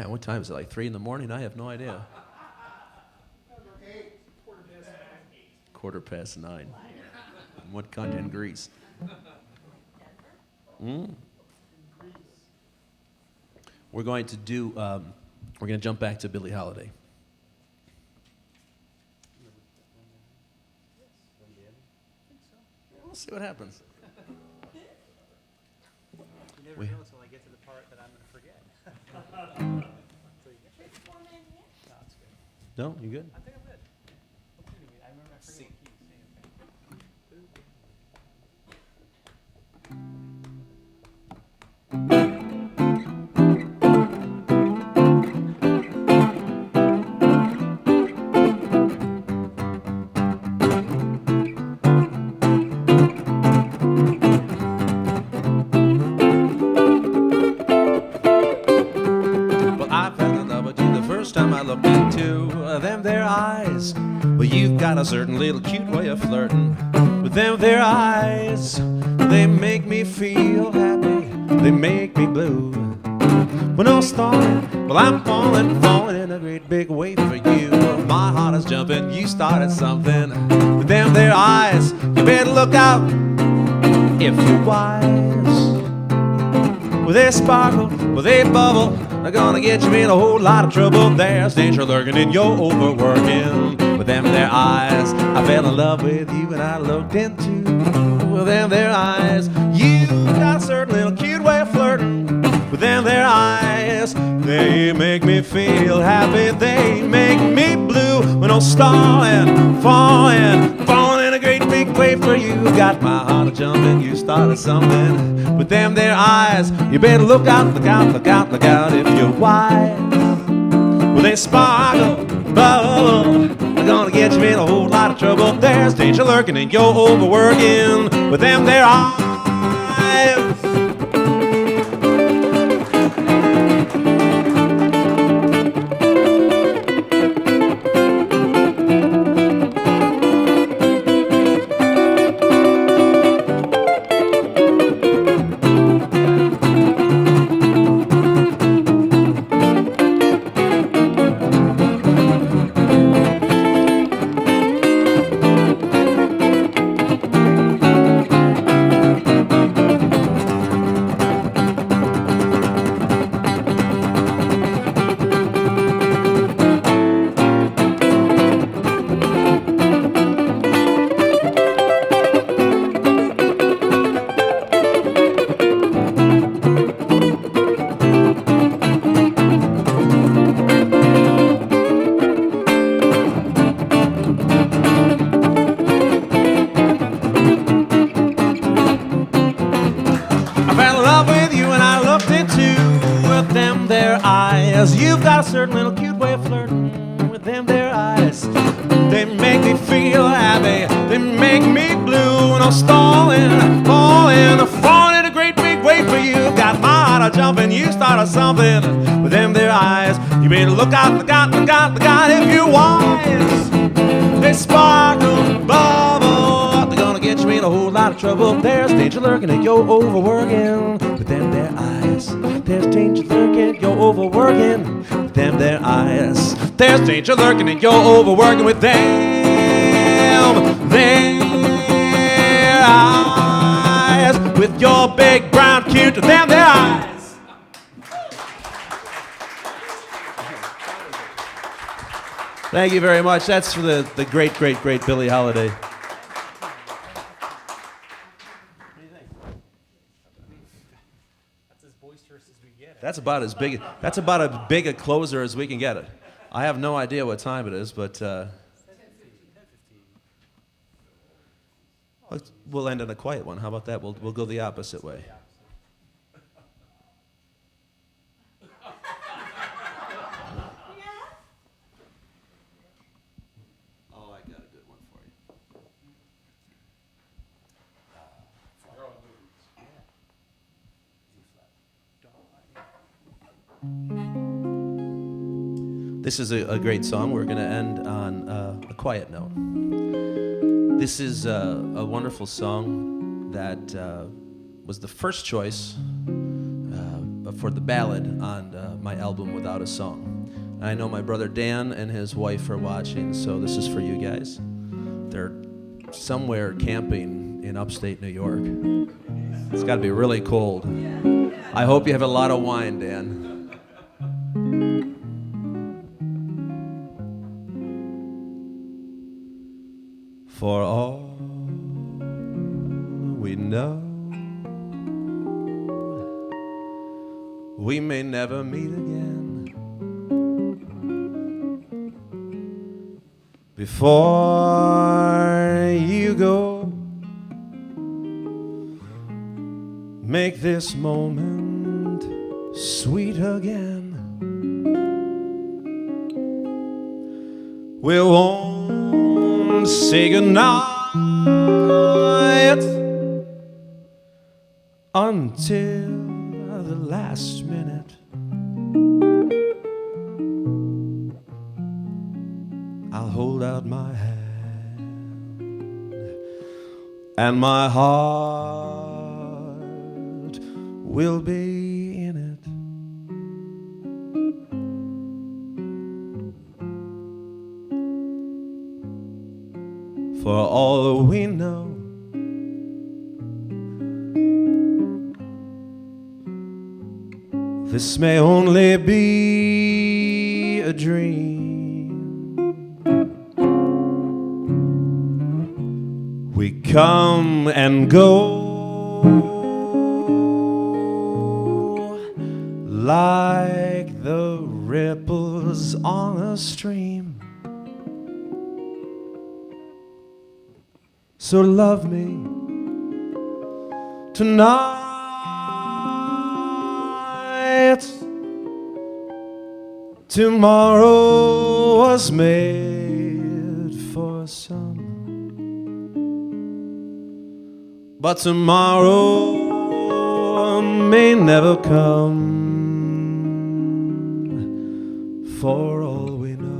What time is it? Like 3 in the morning? I have no idea. 9:15. What country in Greece? We're going to do. We're going to jump back to Billie Holiday. We'll see what happens. You never We- know until I get to the part that I'm going to forget. No, it's good. No, you good? I think I'm good. I remember I forget what keys. Well, I fell in love with you the first time I looked into them their eyes. Well, you've got a certain little cute way of flirting with them their eyes. They make me feel happy, they make me blue. When I started, well, I'm falling in a great big way for you. My heart is jumping, you started something with them their eyes. You better look out if you're wise. Well, they sparkle, well, they bubble. They're gonna get you in a whole lot of trouble. There's danger lurking in your overworking. With them their eyes, I fell in love with you and I looked into with them their eyes. You got a certain little cute way of flirting with them their eyes. They make me feel happy, they make me blue. When I'm stalling, falling in a great big way for you. Got my heart a-jumping, you started something with them their eyes. You better look out, look out, look out, look out if you're wise. Well, they sparkle, bubble. They're gonna get you in a whole lot of trouble. There's danger lurking and you're overworking with them their eyes. You've got a certain little cute way of flirting with them their eyes. They make me feel happy, they make me blue. And I'm falling in a great big way for you. Got my heart start jumping, you start something with them there eyes. You better look out, look out, look out, look out if you're wise. They sparkle, bubble, they're gonna get you in a whole lot of trouble. There's danger lurking and you're overworking with them there eyes. There's danger lurking, you're overworking with them there eyes. There's danger lurking and you're overworking with them there eyes. With your big brown cute them there eyes. Thank you very much. That's for the great, great, great Billie Holiday. That's as boisterous as we get. That's about as big a closer as we can get it. I have no idea what time it is, but we'll end on a quiet one. How about that? We'll go the opposite way. Oh, I got a good one for you. This is a great song. We're going to end on a quiet note. This is a wonderful song that was the first choice for the ballad on my album Without a Song. I know my brother Dan and his wife are watching, so this is for you guys. They're somewhere camping in upstate New York. It's got to be really cold. I hope you have a lot of wine, Dan. For all we know, we may never meet again. Before you go, make this moment sweet again. We won't say goodnight until the last minute. I'll hold out my hand and my heart will be in it. For all we know, this may only be a dream. We come and go like the ripples on a stream. So love me tonight. Tomorrow was made for some, but tomorrow may never come. For all we know.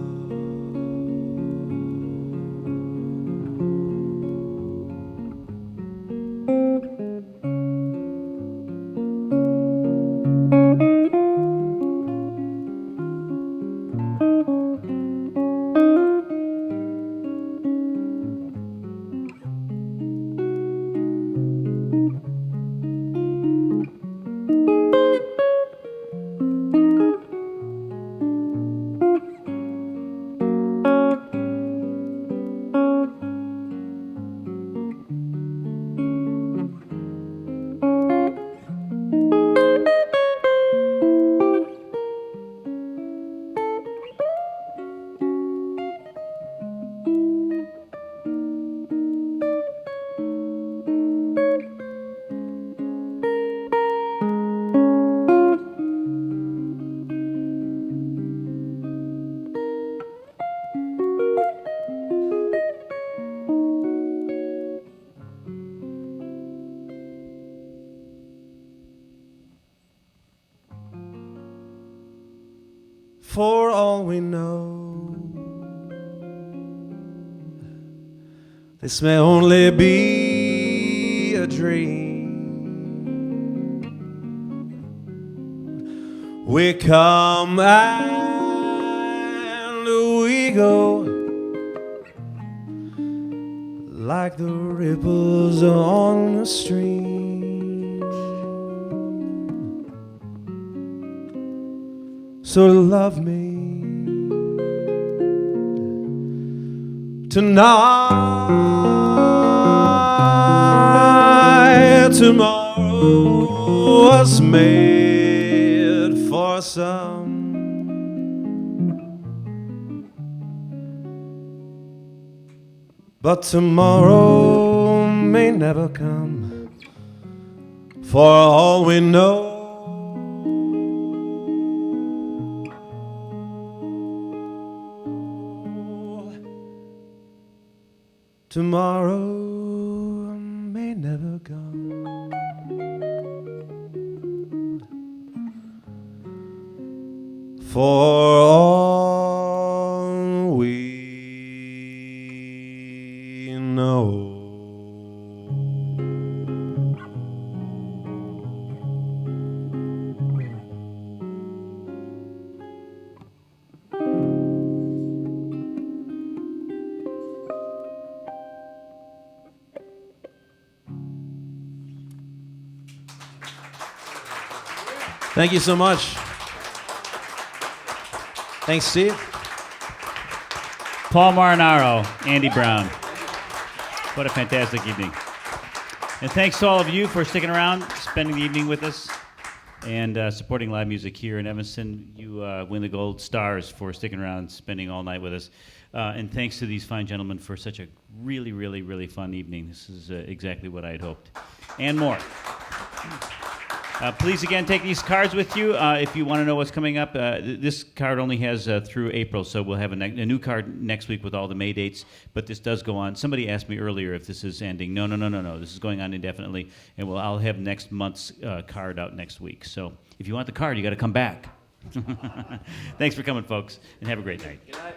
For all we know, this may only be a dream. We come and we go, like the ripples on the stream. So love me tonight. Tomorrow was made for some, but tomorrow may never come. For all we know, tomorrow may never come. For all we know. Thank you so much. Thanks, Steve. Paul Marinaro, Andy Brown. What a fantastic evening. And thanks to all of you for sticking around, spending the evening with us, and supporting live music here in Evanston. You win the gold stars for sticking around, spending all night with us. And thanks to these fine gentlemen for such a really, really, really fun evening. This is exactly what I had hoped. And more. Please, again, take these cards with you if you want to know what's coming up. This card only has through April, so we'll have a new card next week with all the May dates, but this does go on. Somebody asked me earlier if this is ending. No. This is going on indefinitely, and I'll have next month's card out next week. So if you want the card, you got to come back. Thanks for coming, folks, and have a great night. Good night.